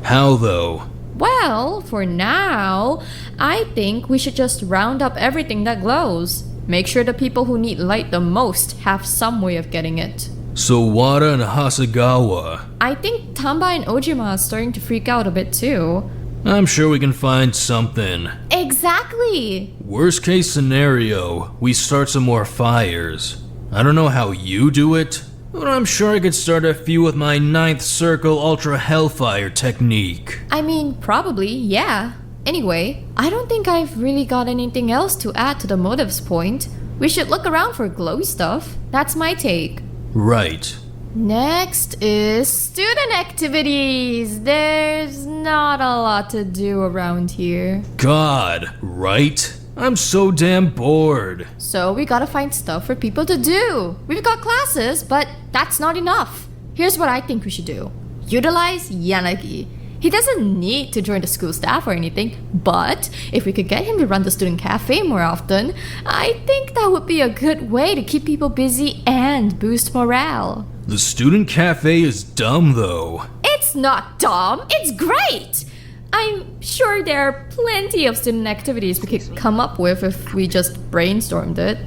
How though? Well, for now, I think we should just round up everything that glows. Make sure the people who need light the most have some way of getting it. So Wada and Hasegawa. I think Tamba and Ojima are starting to freak out a bit too. I'm sure we can find something. Exactly! Worst case scenario, we start some more fires. I don't know how you do it, but I'm sure I could start a few with my ninth circle ultra hellfire technique. I mean, probably, yeah. Anyway, I don't think I've really got anything else to add to the motives point. We should look around for glowy stuff. That's my take. Right. Next is student activities. There's not a lot to do around here. God, right? I'm so damn bored. So we gotta find stuff for people to do. We've got classes, but that's not enough. Here's what I think we should do. Utilize Yanagi. He doesn't need to join the school staff or anything, but if we could get him to run the student cafe more often, I think that would be a good way to keep people busy and boost morale. The student cafe is dumb though. It's not dumb, it's great! I'm sure there are plenty of student activities we could come up with if we just brainstormed it.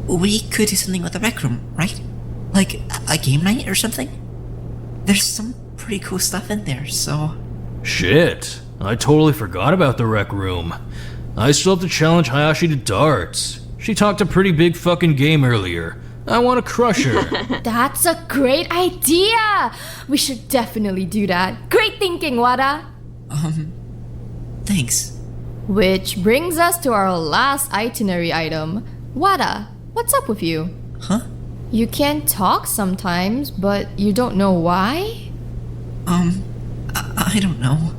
We could do something with the rec room, right? Like a game night or something? There's some pretty cool stuff in there, so... Shit, I totally forgot about the rec room. I still have to challenge Hayashi to darts. She talked a pretty big fucking game earlier. I want to crush her. That's a great idea! We should definitely do that. Great thinking, Wada! Thanks. Which brings us to our last itinerary item. Wada, what's up with you? Huh? You can talk sometimes, but you don't know why? I don't know.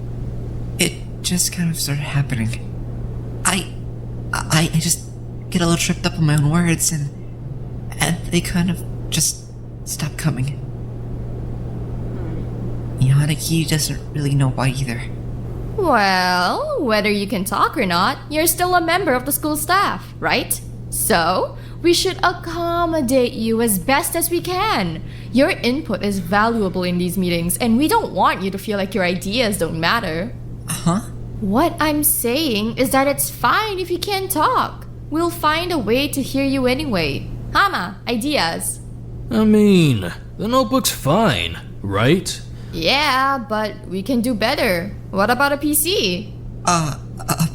It just kind of started happening. I just get a little tripped up on my own words and they kind of just stop coming. Yanagi doesn't really know why either. Well, whether you can talk or not, you're still a member of the school staff, right? So, we should accommodate you as best as we can. Your input is valuable in these meetings, and we don't want you to feel like your ideas don't matter. Huh? What I'm saying is that it's fine if you can't talk. We'll find a way to hear you anyway. Hama, ideas? I mean, the notebook's fine, right? Yeah, but we can do better. What about a PC? A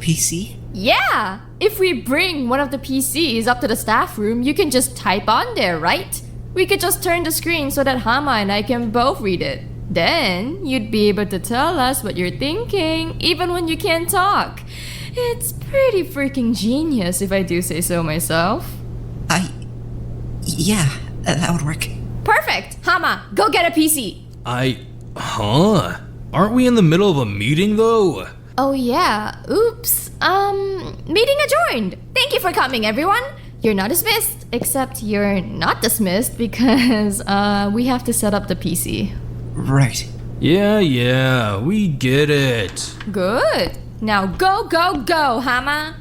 PC? Yeah! If we bring one of the PCs up to the staff room, you can just type on there, right? We could just turn the screen so that Hama and I can both read it. Then, you'd be able to tell us what you're thinking, even when you can't talk. It's pretty freaking genius, if I do say so myself. Yeah, that would work. Perfect! Hama, go get a PC! Huh? Aren't we in the middle of a meeting though? Oh yeah, oops. Meeting adjourned! Thank you for coming, everyone! You're not dismissed, except you're not dismissed because, we have to set up the PC. Right. Yeah, we get it. Good. Now go, Hama!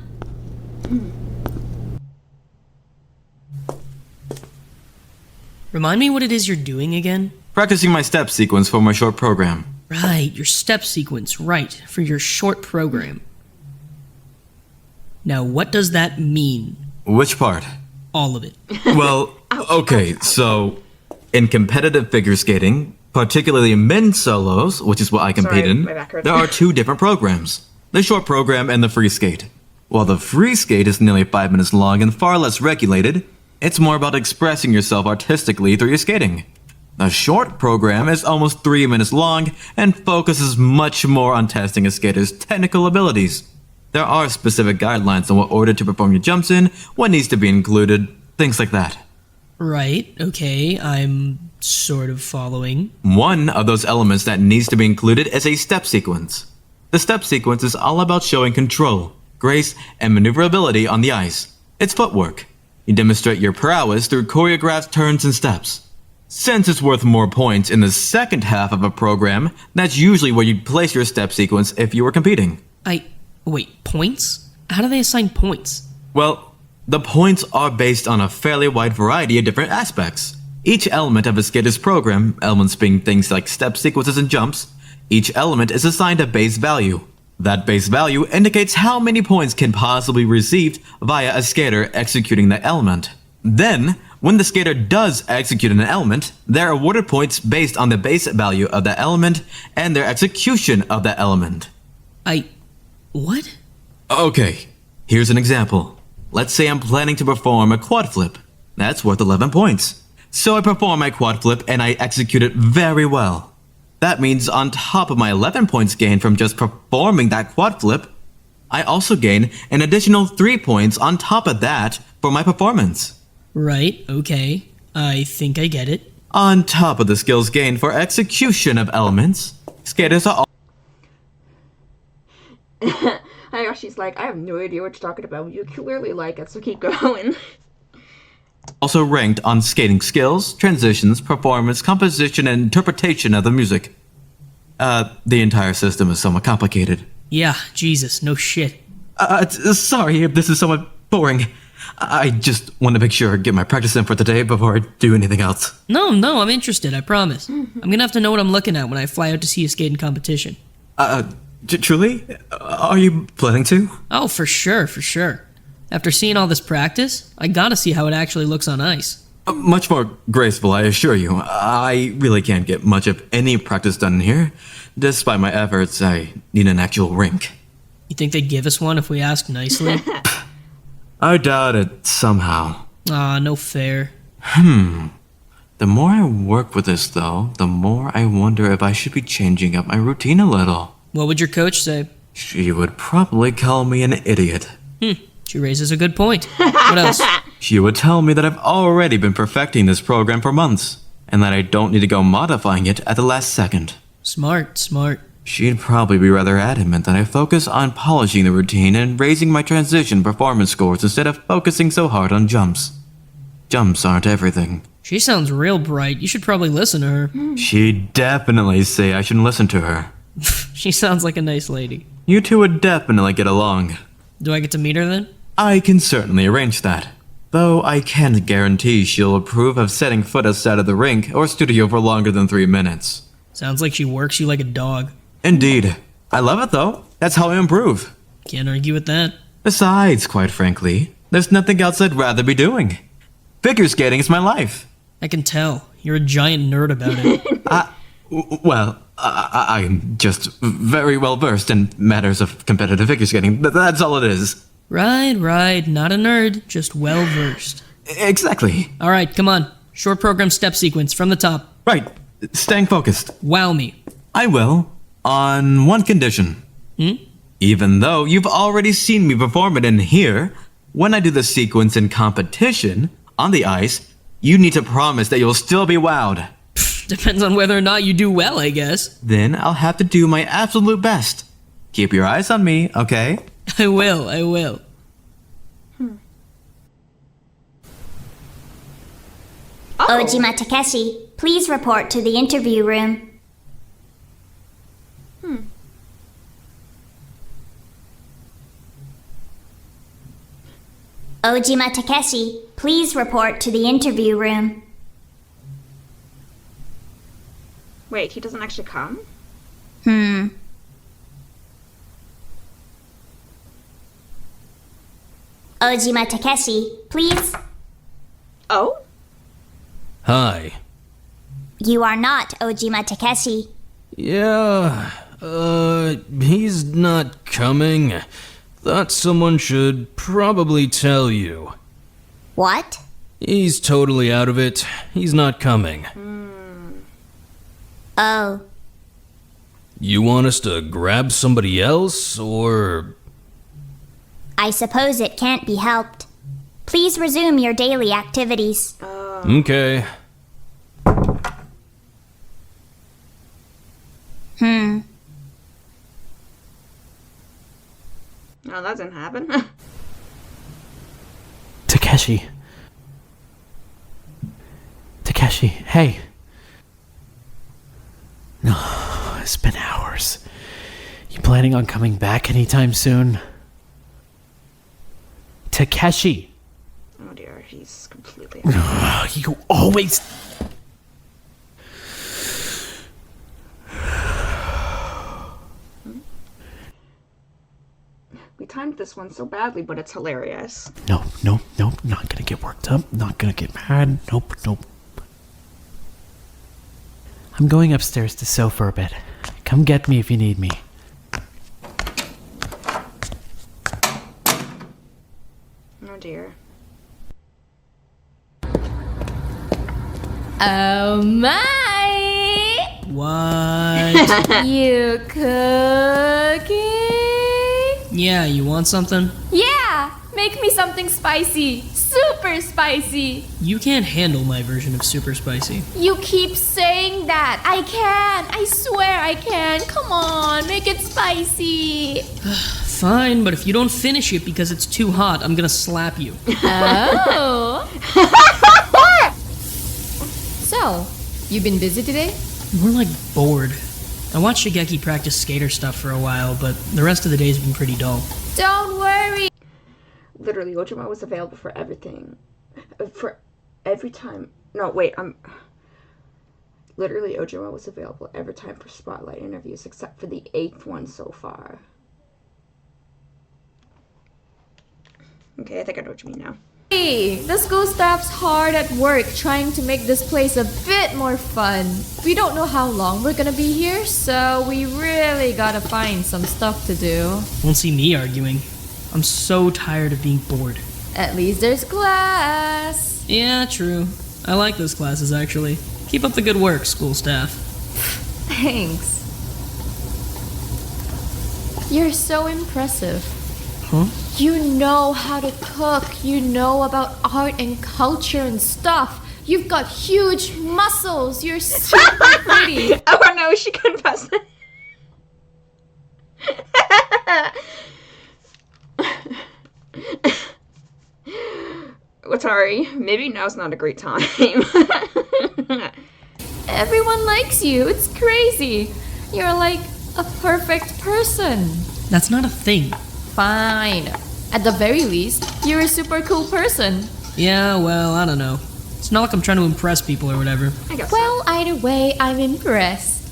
Remind me what it is you're doing again? Practicing my step sequence for my short program. Right, your step sequence, right, for your short program. Now, what does that mean? Which part? All of it. Well, okay, so in competitive figure skating, particularly in men's solos, which is what I compete Sorry, my back in, hurts. there are two different programs. The short program and the free skate. While the free skate is nearly 5 minutes long and far less regulated, it's more about expressing yourself artistically through your skating. The short program is almost 3 minutes long and focuses much more on testing a skater's technical abilities. There are specific guidelines on what order to perform your jumps in, what needs to be included, things like that. Right, okay, I'm sort of following. One of those elements that needs to be included is a step sequence. The step sequence is all about showing control, grace, and maneuverability on the ice. It's footwork. You demonstrate your prowess through choreographed turns and steps. Since it's worth more points in the second half of a program, that's usually where you'd place your step sequence if you were competing. Wait, points? How do they assign points? Well, the points are based on a fairly wide variety of different aspects. Each element of a skater's program, elements being things like step sequences and jumps, each element is assigned a base value. That base value indicates how many points can possibly be received via a skater executing that element. Then, when the skater does execute an element, they're awarded points based on the base value of that element and their execution of that element. What? Okay, here's an example. Let's say I'm planning to perform a quad flip. That's worth 11 points. So I perform my quad flip and I execute it very well. That means on top of my 11 points gained from just performing that quad flip, I also gain an additional 3 points on top of that for my performance. Right, okay. I think I get it. On top of the skills gained for execution of elements, skaters are Hayashi's like, I have no idea what you're talking about. You clearly like it, so keep going. also ranked on skating skills, transitions, performance, composition, and interpretation of the music. The entire system is somewhat complicated. Yeah, Jesus, no shit. Sorry if this is somewhat boring. I just want to make sure I get my practice in for today before I do anything else. No, I'm interested, I promise. I'm gonna have to know what I'm looking at when I fly out to see a skating competition. Truly? Are you planning to? Oh, for sure. After seeing all this practice, I gotta see how it actually looks on ice. Much more graceful, I assure you. I really can't get much of any practice done here. Despite my efforts, I need an actual rink. You think they'd give us one if we asked nicely? I doubt it somehow. No fair. The more I work with this, though, the more I wonder if I should be changing up my routine a little. What would your coach say? She would probably call me an idiot. She raises a good point. What else? She would tell me that I've already been perfecting this program for months, and that I don't need to go modifying it at the last second. Smart. She'd probably be rather adamant that I focus on polishing the routine and raising my transition performance scores instead of focusing so hard on jumps. Jumps aren't everything. She sounds real bright. You should probably listen to her. She'd definitely say I shouldn't listen to her. She sounds like a nice lady. You two would definitely get along. Do I get to meet her then? I can certainly arrange that. Though I can't guarantee she'll approve of setting foot outside of the rink or studio for longer than 3 minutes. Sounds like she works you like a dog. Indeed. I love it though. That's how I improve. Can't argue with that. Besides, quite frankly, there's nothing else I'd rather be doing. Figure skating is my life. I can tell. You're a giant nerd about it. I'm just very well versed in matters of competitive figure skating. That's all it is. Right. Not a nerd, just well versed. Exactly. All right, come on. Short program step sequence from the top. Right. Staying focused. Wow me. I will. On one condition. Even though you've already seen me perform it in here, when I do the sequence in competition, on the ice, you need to promise that you'll still be wowed. Depends on whether or not you do well, I guess. Then I'll have to do my absolute best. Keep your eyes on me, okay? I will. Ojima Takeshi, please report to the interview room. Ojima Takeshi, please report to the interview room. Wait, he doesn't actually come? Ojima Takeshi, please. Oh? Hi. You are not Ojima Takeshi. Yeah, he's not coming. Thought someone should probably tell you. What? He's totally out of it. He's not coming. Oh. You want us to grab somebody else, or... I suppose it can't be helped. Please resume your daily activities. Okay. No, that didn't happen. Takeshi. Takeshi, hey. No, it's been hours. You planning on coming back anytime soon? Takeshi. Oh dear, he's completely... You always... We timed this one so badly, but it's hilarious. No, not gonna get worked up, not gonna get mad, nope. I'm going upstairs to sew for a bit. Come get me if you need me. Oh dear. Oh my! What? You cooking? Yeah, you want something? Yeah! Make me something spicy. Super spicy. You can't handle my version of super spicy. You keep saying that. I can. I swear I can. Come on, make it spicy. Fine, but if you don't finish it because it's too hot, I'm gonna slap you. Oh. So, you been busy today? More like bored. I watched Shigeki practice skater stuff for a while, but the rest of the day's been pretty dull. Don't worry. Literally, Ojima was available for everything. For every time... No, wait, Literally, Ojima was available every time for spotlight interviews, except for the 8th one so far. Okay, I think I know what you mean now. Hey, the school staff's hard at work trying to make this place a bit more fun. We don't know how long we're gonna be here, so we really gotta find some stuff to do. Won't see me arguing. I'm so tired of being bored. At least there's class. Yeah, true. I like those classes, actually. Keep up the good work, school staff. Thanks. You're so impressive. Huh? You know how to cook. You know about art and culture and stuff. You've got huge muscles. You're super pretty. Oh no, she confessed it. Well, sorry, maybe now's not a great time. Everyone likes you. It's crazy. You're like a perfect person. That's not a thing. Fine. At the very least, you're a super cool person. Yeah, well, I don't know. It's not like I'm trying to impress people or whatever. I guess Well, either way, I'm impressed.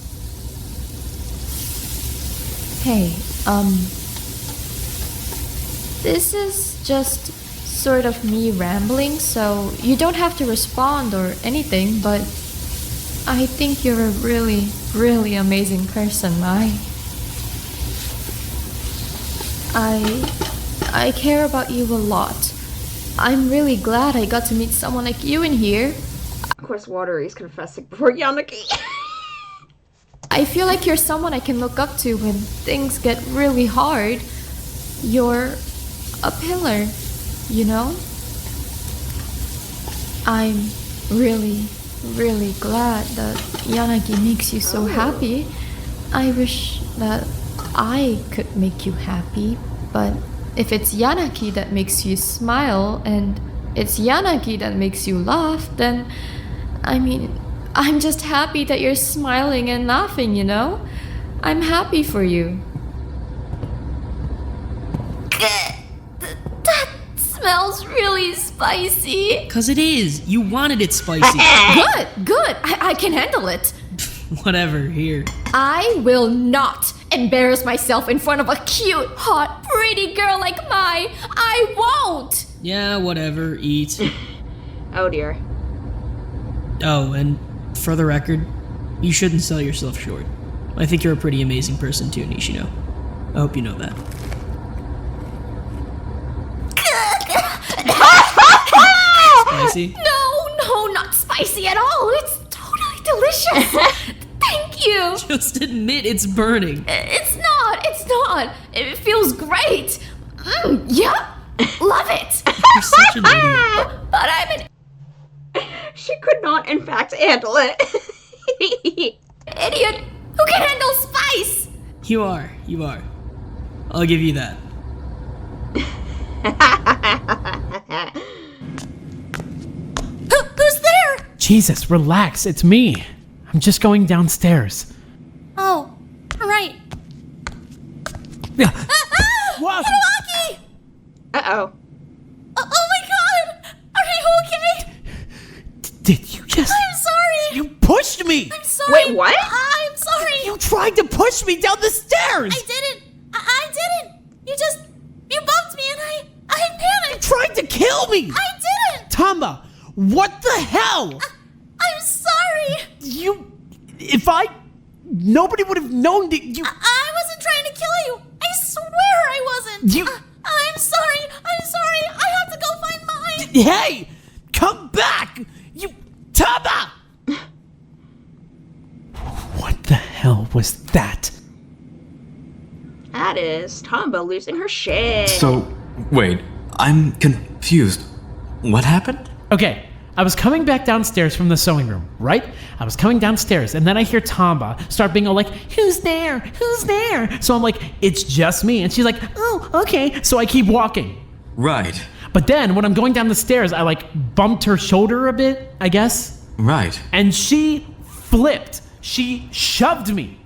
Hey, this is just sort of me rambling, so you don't have to respond or anything, but I think you're a really, really amazing person. I care about you a lot. I'm really glad I got to meet someone like you in here. Of course, Watery's confessing before Yanaki. I feel like you're someone I can look up to when things get really hard. You're a pillar, you know? I'm really, really glad that Yanagi makes you so happy. I wish that I could make you happy, but if it's Yanaki that makes you smile and it's Yanaki that makes you laugh, then, I mean, I'm just happy that you're smiling and laughing, you know? I'm happy for you. That smells really spicy. 'Cause it is. You wanted it spicy. Good. I can handle it. Whatever, here. I will not embarrass myself in front of a cute, hot, pretty girl like I won't. Yeah, whatever, eat. Oh dear. Oh, and for the record, you shouldn't sell yourself short. I think you're a pretty amazing person too, Nishino. I hope you know that. Spicy? No, not spicy at all. It's totally delicious. Thank you. Just admit it's burning. It's not. It feels great. Yep. Love it. You're such an idiot. But I'm an She could not, in fact, handle it. idiot who can handle spice. You are. I'll give you that. Who's there? Jesus, relax. It's me. I'm just going downstairs. Oh, right. What? Hiroaki! Uh-oh. Oh my god! Are you okay? Did you just... I'm sorry! You pushed me! I'm sorry! Wait, what? I'm sorry! You tried to push me down the stairs! I didn't! I didn't! You bumped me and I panicked! Tried to kill me! I didn't! Tamba, what the hell? I'm sorry! Nobody would have known that you... I wasn't trying to kill you! I swear I wasn't! You... I'm sorry! I have to go find mine! Hey! Come back! You... Tamba! What the hell was that? That is Tamba losing her shit. So, wait, I'm confused. What happened? Okay, I was coming back downstairs from the sewing room, right? I was coming downstairs, and then I hear Tamba start being all like, who's there? Who's there? So I'm like, it's just me. And she's like, oh, okay. So I keep walking. Right, But then when I'm going down the stairs, I bumped her shoulder a bit, I guess. right. And she flipped. She shoved me,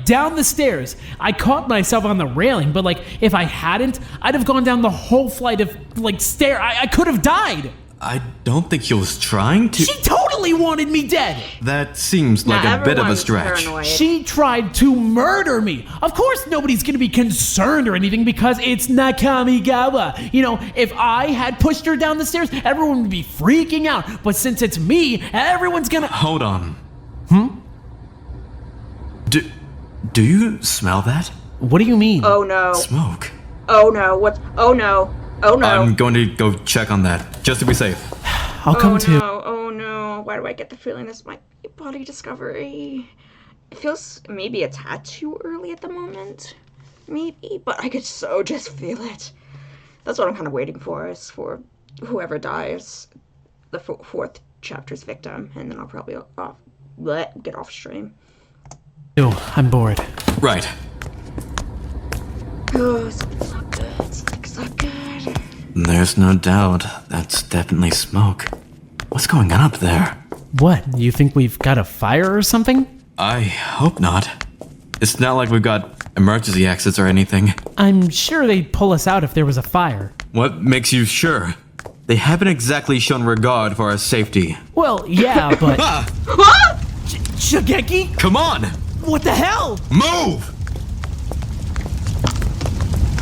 down the stairs. I caught myself on the railing, but if I hadn't, I'd have gone down the whole flight of stair. I could have died. I don't think he was trying to... She totally wanted me dead. That seems like Now, a bit of a everyone's stretch. paranoid. She tried to murder me. Of course, nobody's gonna be concerned or anything because it's Nakamigawa. If I had pushed her down the stairs, everyone would be freaking out. But since it's me, everyone's gonna... Hold on. Do you smell that? What do you mean? Oh no. Smoke. Oh no. What? Oh no. Oh no. I'm going to go check on that, just to be safe. I'll come oh too. no. Oh no. Why do I get the feeling this might be body discovery? It feels maybe a tad too early at the moment. Maybe, but I could so just feel it. That's what I'm kind of waiting for, is for whoever dies, the fourth chapter's victim, and then I'll probably get off stream. I'm bored. Right. Oh, something's not good. Something's not good. There's no doubt. That's definitely smoke. What's going on up there? What? You think we've got a fire or something? I hope not. It's not like we've got emergency exits or anything. I'm sure they'd pull us out if there was a fire. What makes you sure? They haven't exactly shown regard for our safety. Well, yeah, but... Ah! Shigeki? Come on! What the hell? Move!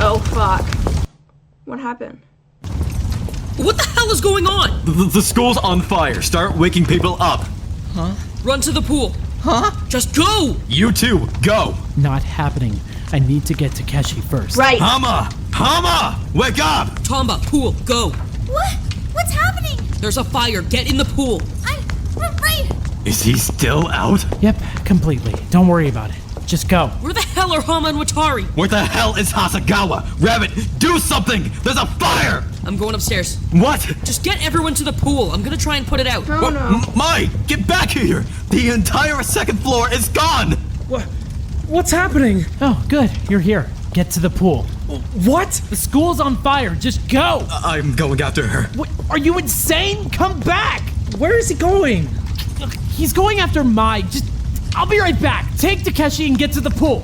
Oh, fuck. What happened? What the hell is going on? The school's on fire. Start waking people up. Run to the pool. Huh? Just go! You two, go! Not happening. I need to get Takeshi first. Right. Hama! Hama! Wake up! Tamba, pool, go. What? What's happening? There's a fire. Get in the pool. I'm right. Is he still out? Yep, completely. Don't worry about it. Just go. Where the hell are Hama and Watari? Where the hell is Hasagawa? Rabbit, do something! There's a fire! I'm going upstairs. What? Just get everyone to the pool. I'm gonna try and put it out. Oh no. Mai, get back here! The entire second floor is gone! What's happening? Oh, good. You're here. Get to the pool. What? The school's on fire. Just go. I'm going after her. What? Are you insane? Come back. Where is he going? He's going after Mai. I'll be right back. Take Takeshi and get to the pool.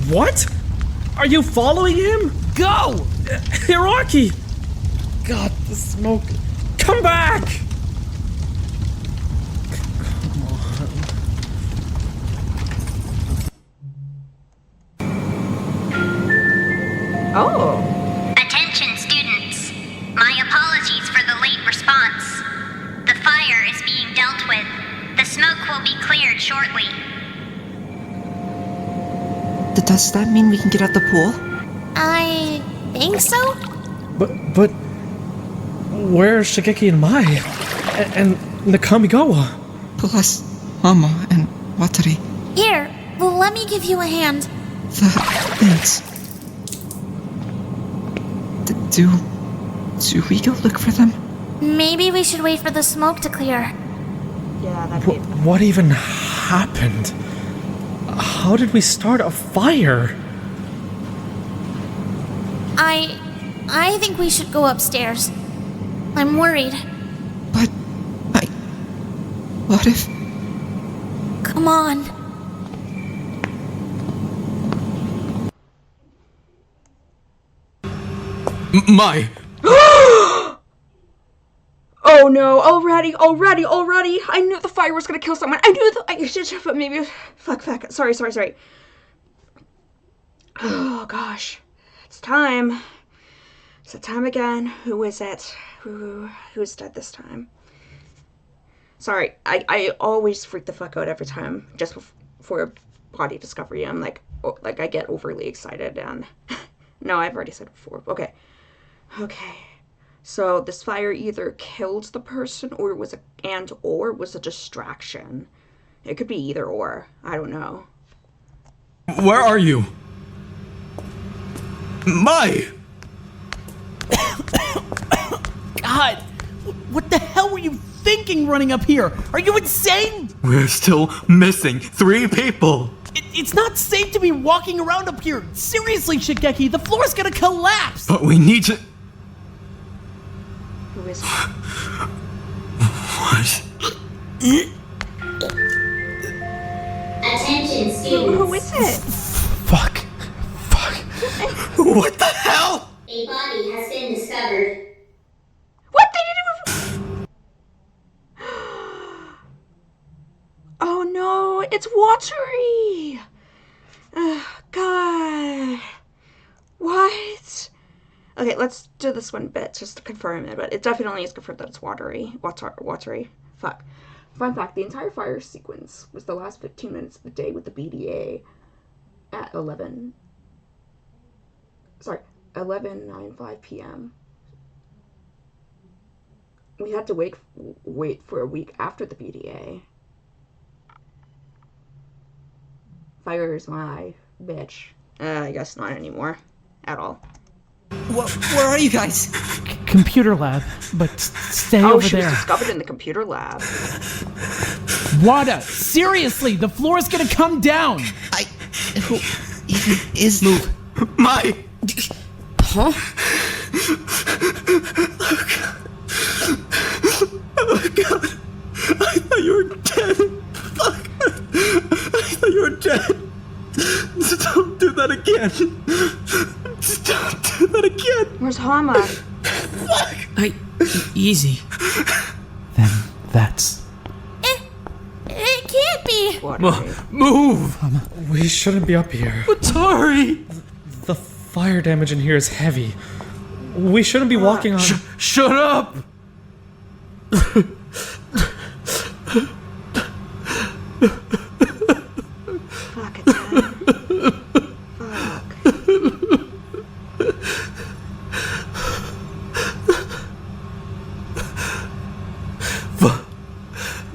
What? Are you following him? Go! Hiroaki! God, the smoke. Come back! Oh. Attention students. My apologies for the late response. The smoke will be cleared shortly. Does that mean we can get out the pool? I think so? But where's Shigeki and Mai? And Nakamigawa? Plus Mama and Watari. Here, let me give you a hand. Thanks. Do we go look for them? Maybe we should wait for the smoke to clear. Yeah, that'd be... What even happened? How did we start a fire? I think we should go upstairs. I'm worried. But what if... Come on. Mai! Oh no, already. I knew the fire was gonna kill someone. I knew but maybe, fuck. Sorry. Oh gosh, it's time. It's the time again. Who is it? Who's dead this time? Sorry, I always freak the fuck out every time, just before body discovery. I'm like I get overly excited and, no, I've already said it before. Okay. So this fire either killed the person or was a distraction. It could be either or. I don't know. Where are you? Mai! God, what the hell were you thinking running up here? Are you insane? We're still missing 3 people. It's not safe to be walking around up here. Seriously, Shigeki, the floor's gonna collapse. But we need to... Who is it? What? Attention, students. Who is it? Fuck. What the hell? A body has been discovered. What? They didn't... Oh no, it's watery. God. What? Okay, let's do this one bit just to confirm it, but it definitely is confirmed that it's watery. Watery. Fuck. Fun fact, the entire fire sequence was the last 15 minutes of the day with the BDA at 11:95 p.m. We had to wait for a week after the BDA. Fire is my bitch. I guess not anymore. At all. Where are you guys? Computer lab, but stay Oh, over she was there. discovered in the computer lab. Wada, seriously, the floor's gonna come down. Who even is... Move. Mai! Huh? Oh god. I thought you were dead. Fuck. I thought you were dead. Don't do that again. Don't do that again. Where's Hama? Fuck. Easy. Then that's... It can't be. Move! We shouldn't be up here. Atari! The fire damage in here is heavy. We shouldn't be walking on... Shut up! Fuck, it's dead.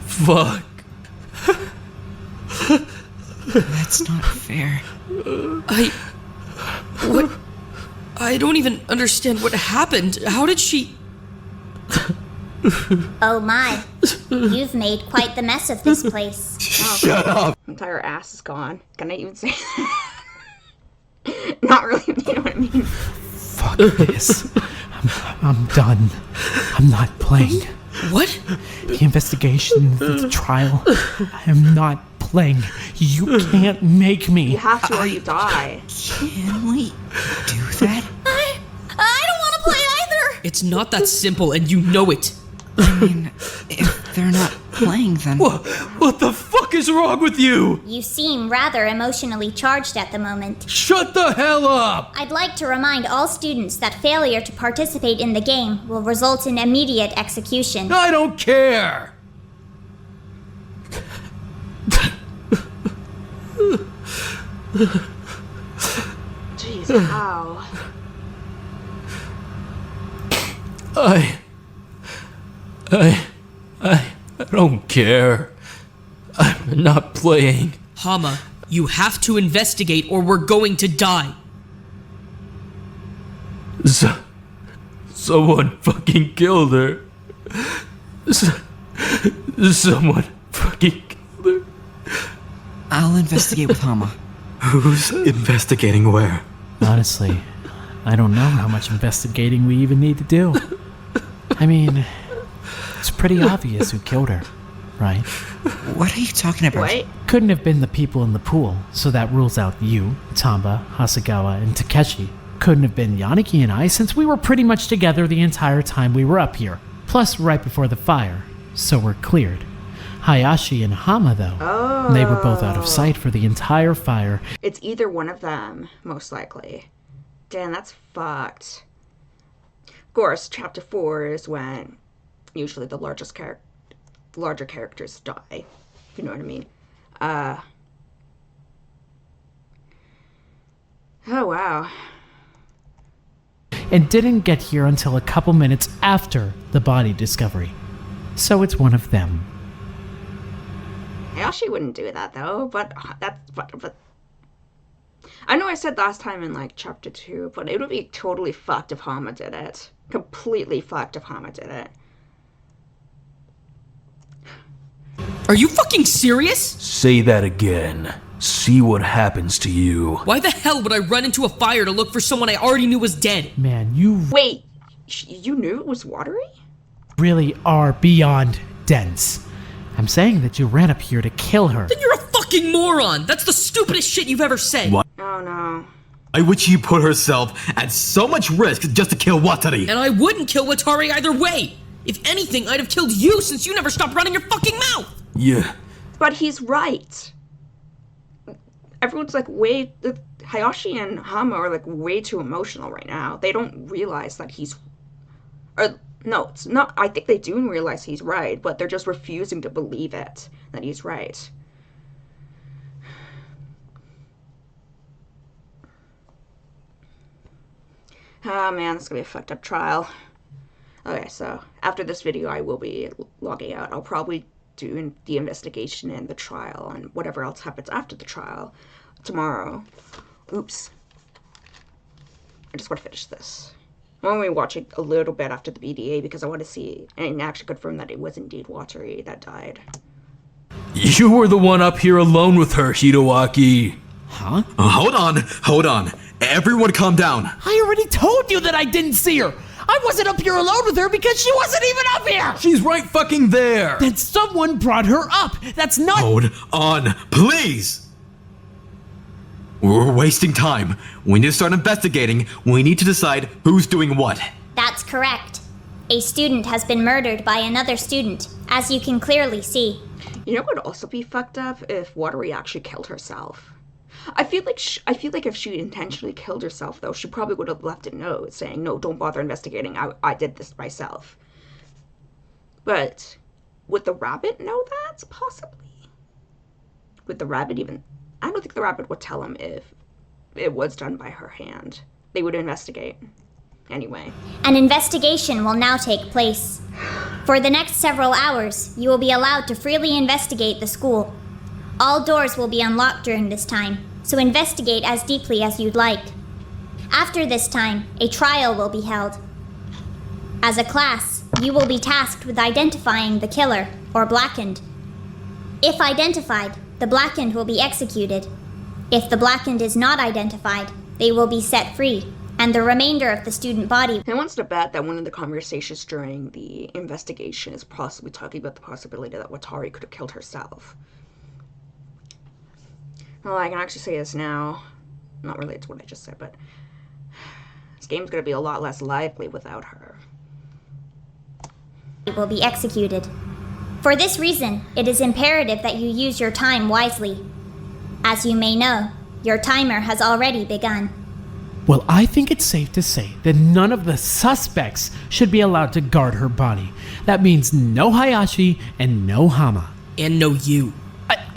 Fuck. That's not fair. What? I don't even understand what happened. How did she... Oh my. You've made quite the mess of this place. Shut up. Entire ass is gone. Can I even say that? Not really, you know what I mean? Fuck this. I'm done. I'm not playing. What? The investigation, the trial. I am not playing. You can't make me. You have to or you die. Can we do that? I don't want to play either. It's not that simple, and you know it. I mean, if they're not playing, then... What the fuck is wrong with you? You seem rather emotionally charged at the moment. Shut the hell up! I'd like to remind all students that failure to participate in the game will result in immediate execution. I don't care! Jeez, how? I don't care. I'm not playing. Hama, you have to investigate or we're going to die. Someone fucking killed her. Someone fucking killed her. I'll investigate with Hama. Who's investigating where? Honestly, I don't know how much investigating we even need to do. I mean, it's pretty obvious who killed her, right? What are you talking about? What? Couldn't have been the people in the pool, so that rules out you, Tamba, Hasegawa, and Takeshi. Couldn't have been Yaniki and I, since we were pretty much together the entire time we were up here. Plus, right before the fire, so we're cleared. Hayashi and Hama, though, they were both out of sight for the entire fire. It's either one of them, most likely. Damn, that's fucked. Of course, chapter 4 is when usually the larger characters die. You know what I mean? Oh, wow. And didn't get here until a couple minutes after the body discovery. So it's one of them. Hayashi wouldn't do that, though, but I know I said last time in, like, chapter 2, but it would be totally fucked if Hama did it. Completely fucked if Hama did it. Are you fucking serious? Say that again. See what happens to you. Why the hell would I run into a fire to look for someone I already knew was dead? Man, you Wait, you knew it was watery? really are beyond dense. I'm saying that you ran up here to kill her. Then you're a fucking moron! That's the stupidest shit you've ever said! What? Oh, no. Why would she put herself at so much risk just to kill Watari? And I wouldn't kill Watari either way! If anything, I'd have killed you since you never stopped running your fucking mouth! Yeah. But he's right. Everyone's like Hayashi and Hama are like way too emotional right now. They don't realize that he's... Or, no, it's not. I think they do realize he's right, but they're just refusing to believe it, that he's right. Oh man, this is gonna be a fucked up trial. Okay, so after this video, I will be logging out. I'll probably do the investigation and the trial and whatever else happens after the trial tomorrow. Oops. I just want to finish this. I'm only watching a little bit after the BDA because I want to see and actually confirm that it was indeed Watari that died. You were the one up here alone with her, Hidowaki. Huh? Hold on. Everyone calm down. I already told you that I didn't see her. I wasn't up here alone with her because she wasn't even up here. She's right fucking there. Then someone brought her up. That's not... Hold on, please. We're wasting time. We need to start investigating. We need to decide who's doing what. That's correct. A student has been murdered by another student, as you can clearly see. You know what would also be fucked up if Watari actually killed herself. I feel like if she intentionally killed herself, though, she probably would have left a note saying, "No, don't bother investigating. I did this myself." But would the rabbit know that? Possibly. Would the rabbit even? I don't think the rabbit would tell him if it was done by her hand. They would investigate. Anyway. An investigation will now take place. For the next several hours, you will be allowed to freely investigate the school. All doors will be unlocked during this time, so investigate as deeply as you'd like. After this time, a trial will be held. As a class, you will be tasked with identifying the killer, or blackened. If identified, the blackened will be executed. If the blackened is not identified, they will be set free, and the remainder of the student body... Who wants to bet that one of the conversations during the investigation is possibly talking about the possibility that Watari could have killed herself? Well, I can actually say this now. Not related to what I just said, but this game's gonna be a lot less lively without her. ...will be executed. For this reason, it is imperative that you use your time wisely. As you may know, your timer has already begun. Well, I think it's safe to say that none of the suspects should be allowed to guard her body. That means no Hayashi and no Hama. And no you.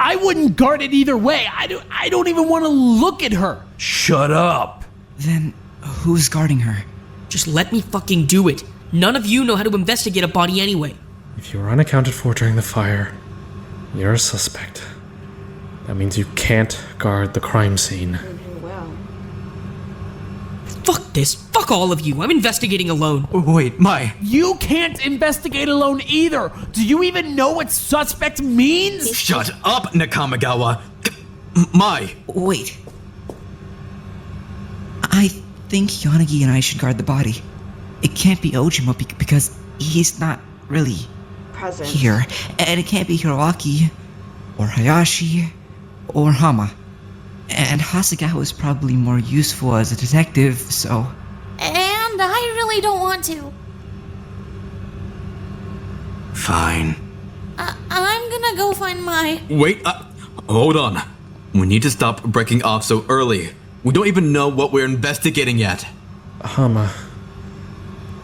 I wouldn't guard it either way. I don't even want to look at her. Shut up. Then who's guarding her? Just let me fucking do it. None of you know how to investigate a body anyway. If you were unaccounted for during the fire, you're a suspect. That means you can't guard the crime scene. Well, Fuck this. Fuck all of you. I'm investigating alone. Wait, Mai. You can't investigate alone either. Do you even know what suspect means? Shut up, Nakamagawa. Mai. Wait. I think Yanagi and I should guard the body. It can't be Ojima because he's not really present. here. And it can't be Hiroaki, or Hayashi, or Hama. And Hasegawa is probably more useful as a detective, so... And I really don't want to. Fine. I'm gonna go find my... Wait, hold on. We need to stop breaking off so early. We don't even know what we're investigating yet. Hama.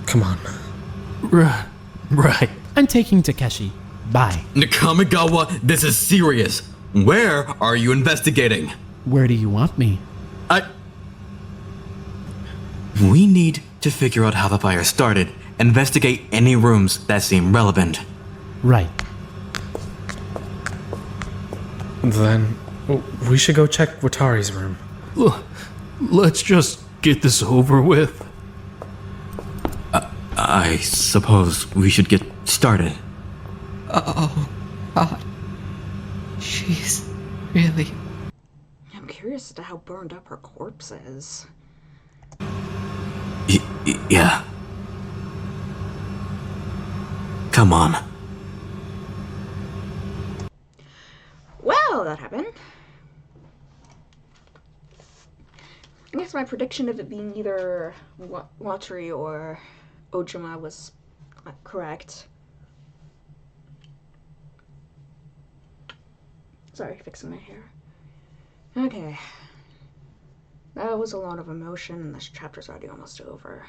Come on. Right. I'm taking Takeshi. Bye. Nakamagawa, this is serious. Where are you investigating? Where do you want me? We need to figure out how the fire started. Investigate any rooms that seem relevant. Right. Then we should go check Watari's room. Let's just get this over with. I suppose we should get started. Oh, God. She's really... I'm curious as to how burned up her corpse is. Yeah. Come on. Well, that happened. I guess my prediction of it being either Watari or Ojima was correct. Sorry, fixing my hair. Okay. That was a lot of emotion, and this chapter's already almost over.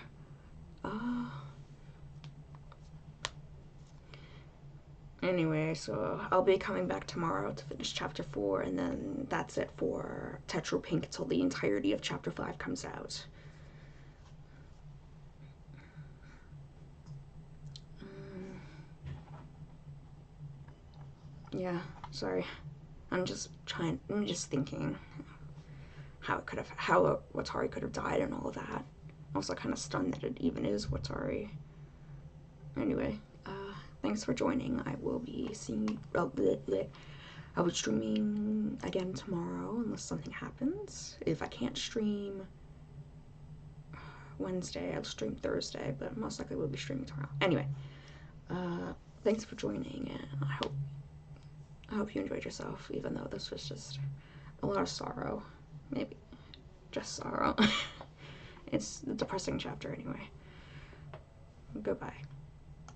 Anyway, so I'll be coming back tomorrow to finish chapter 4, and then that's it for Tetro Pink until the entirety of chapter 5 comes out. Yeah, sorry. I'm just thinking how Watari could have died and all of that. Also kind of stunned that it even is Watari. Anyway, thanks for joining. I will be seeing... I'll be streaming again tomorrow unless something happens. If I can't stream Wednesday, I'll stream Thursday, but most likely we'll be streaming tomorrow. Anyway, thanks for joining, and I hope you enjoyed yourself, even though this was just a lot of sorrow. Maybe just sorrow. It's a depressing chapter anyway. Goodbye.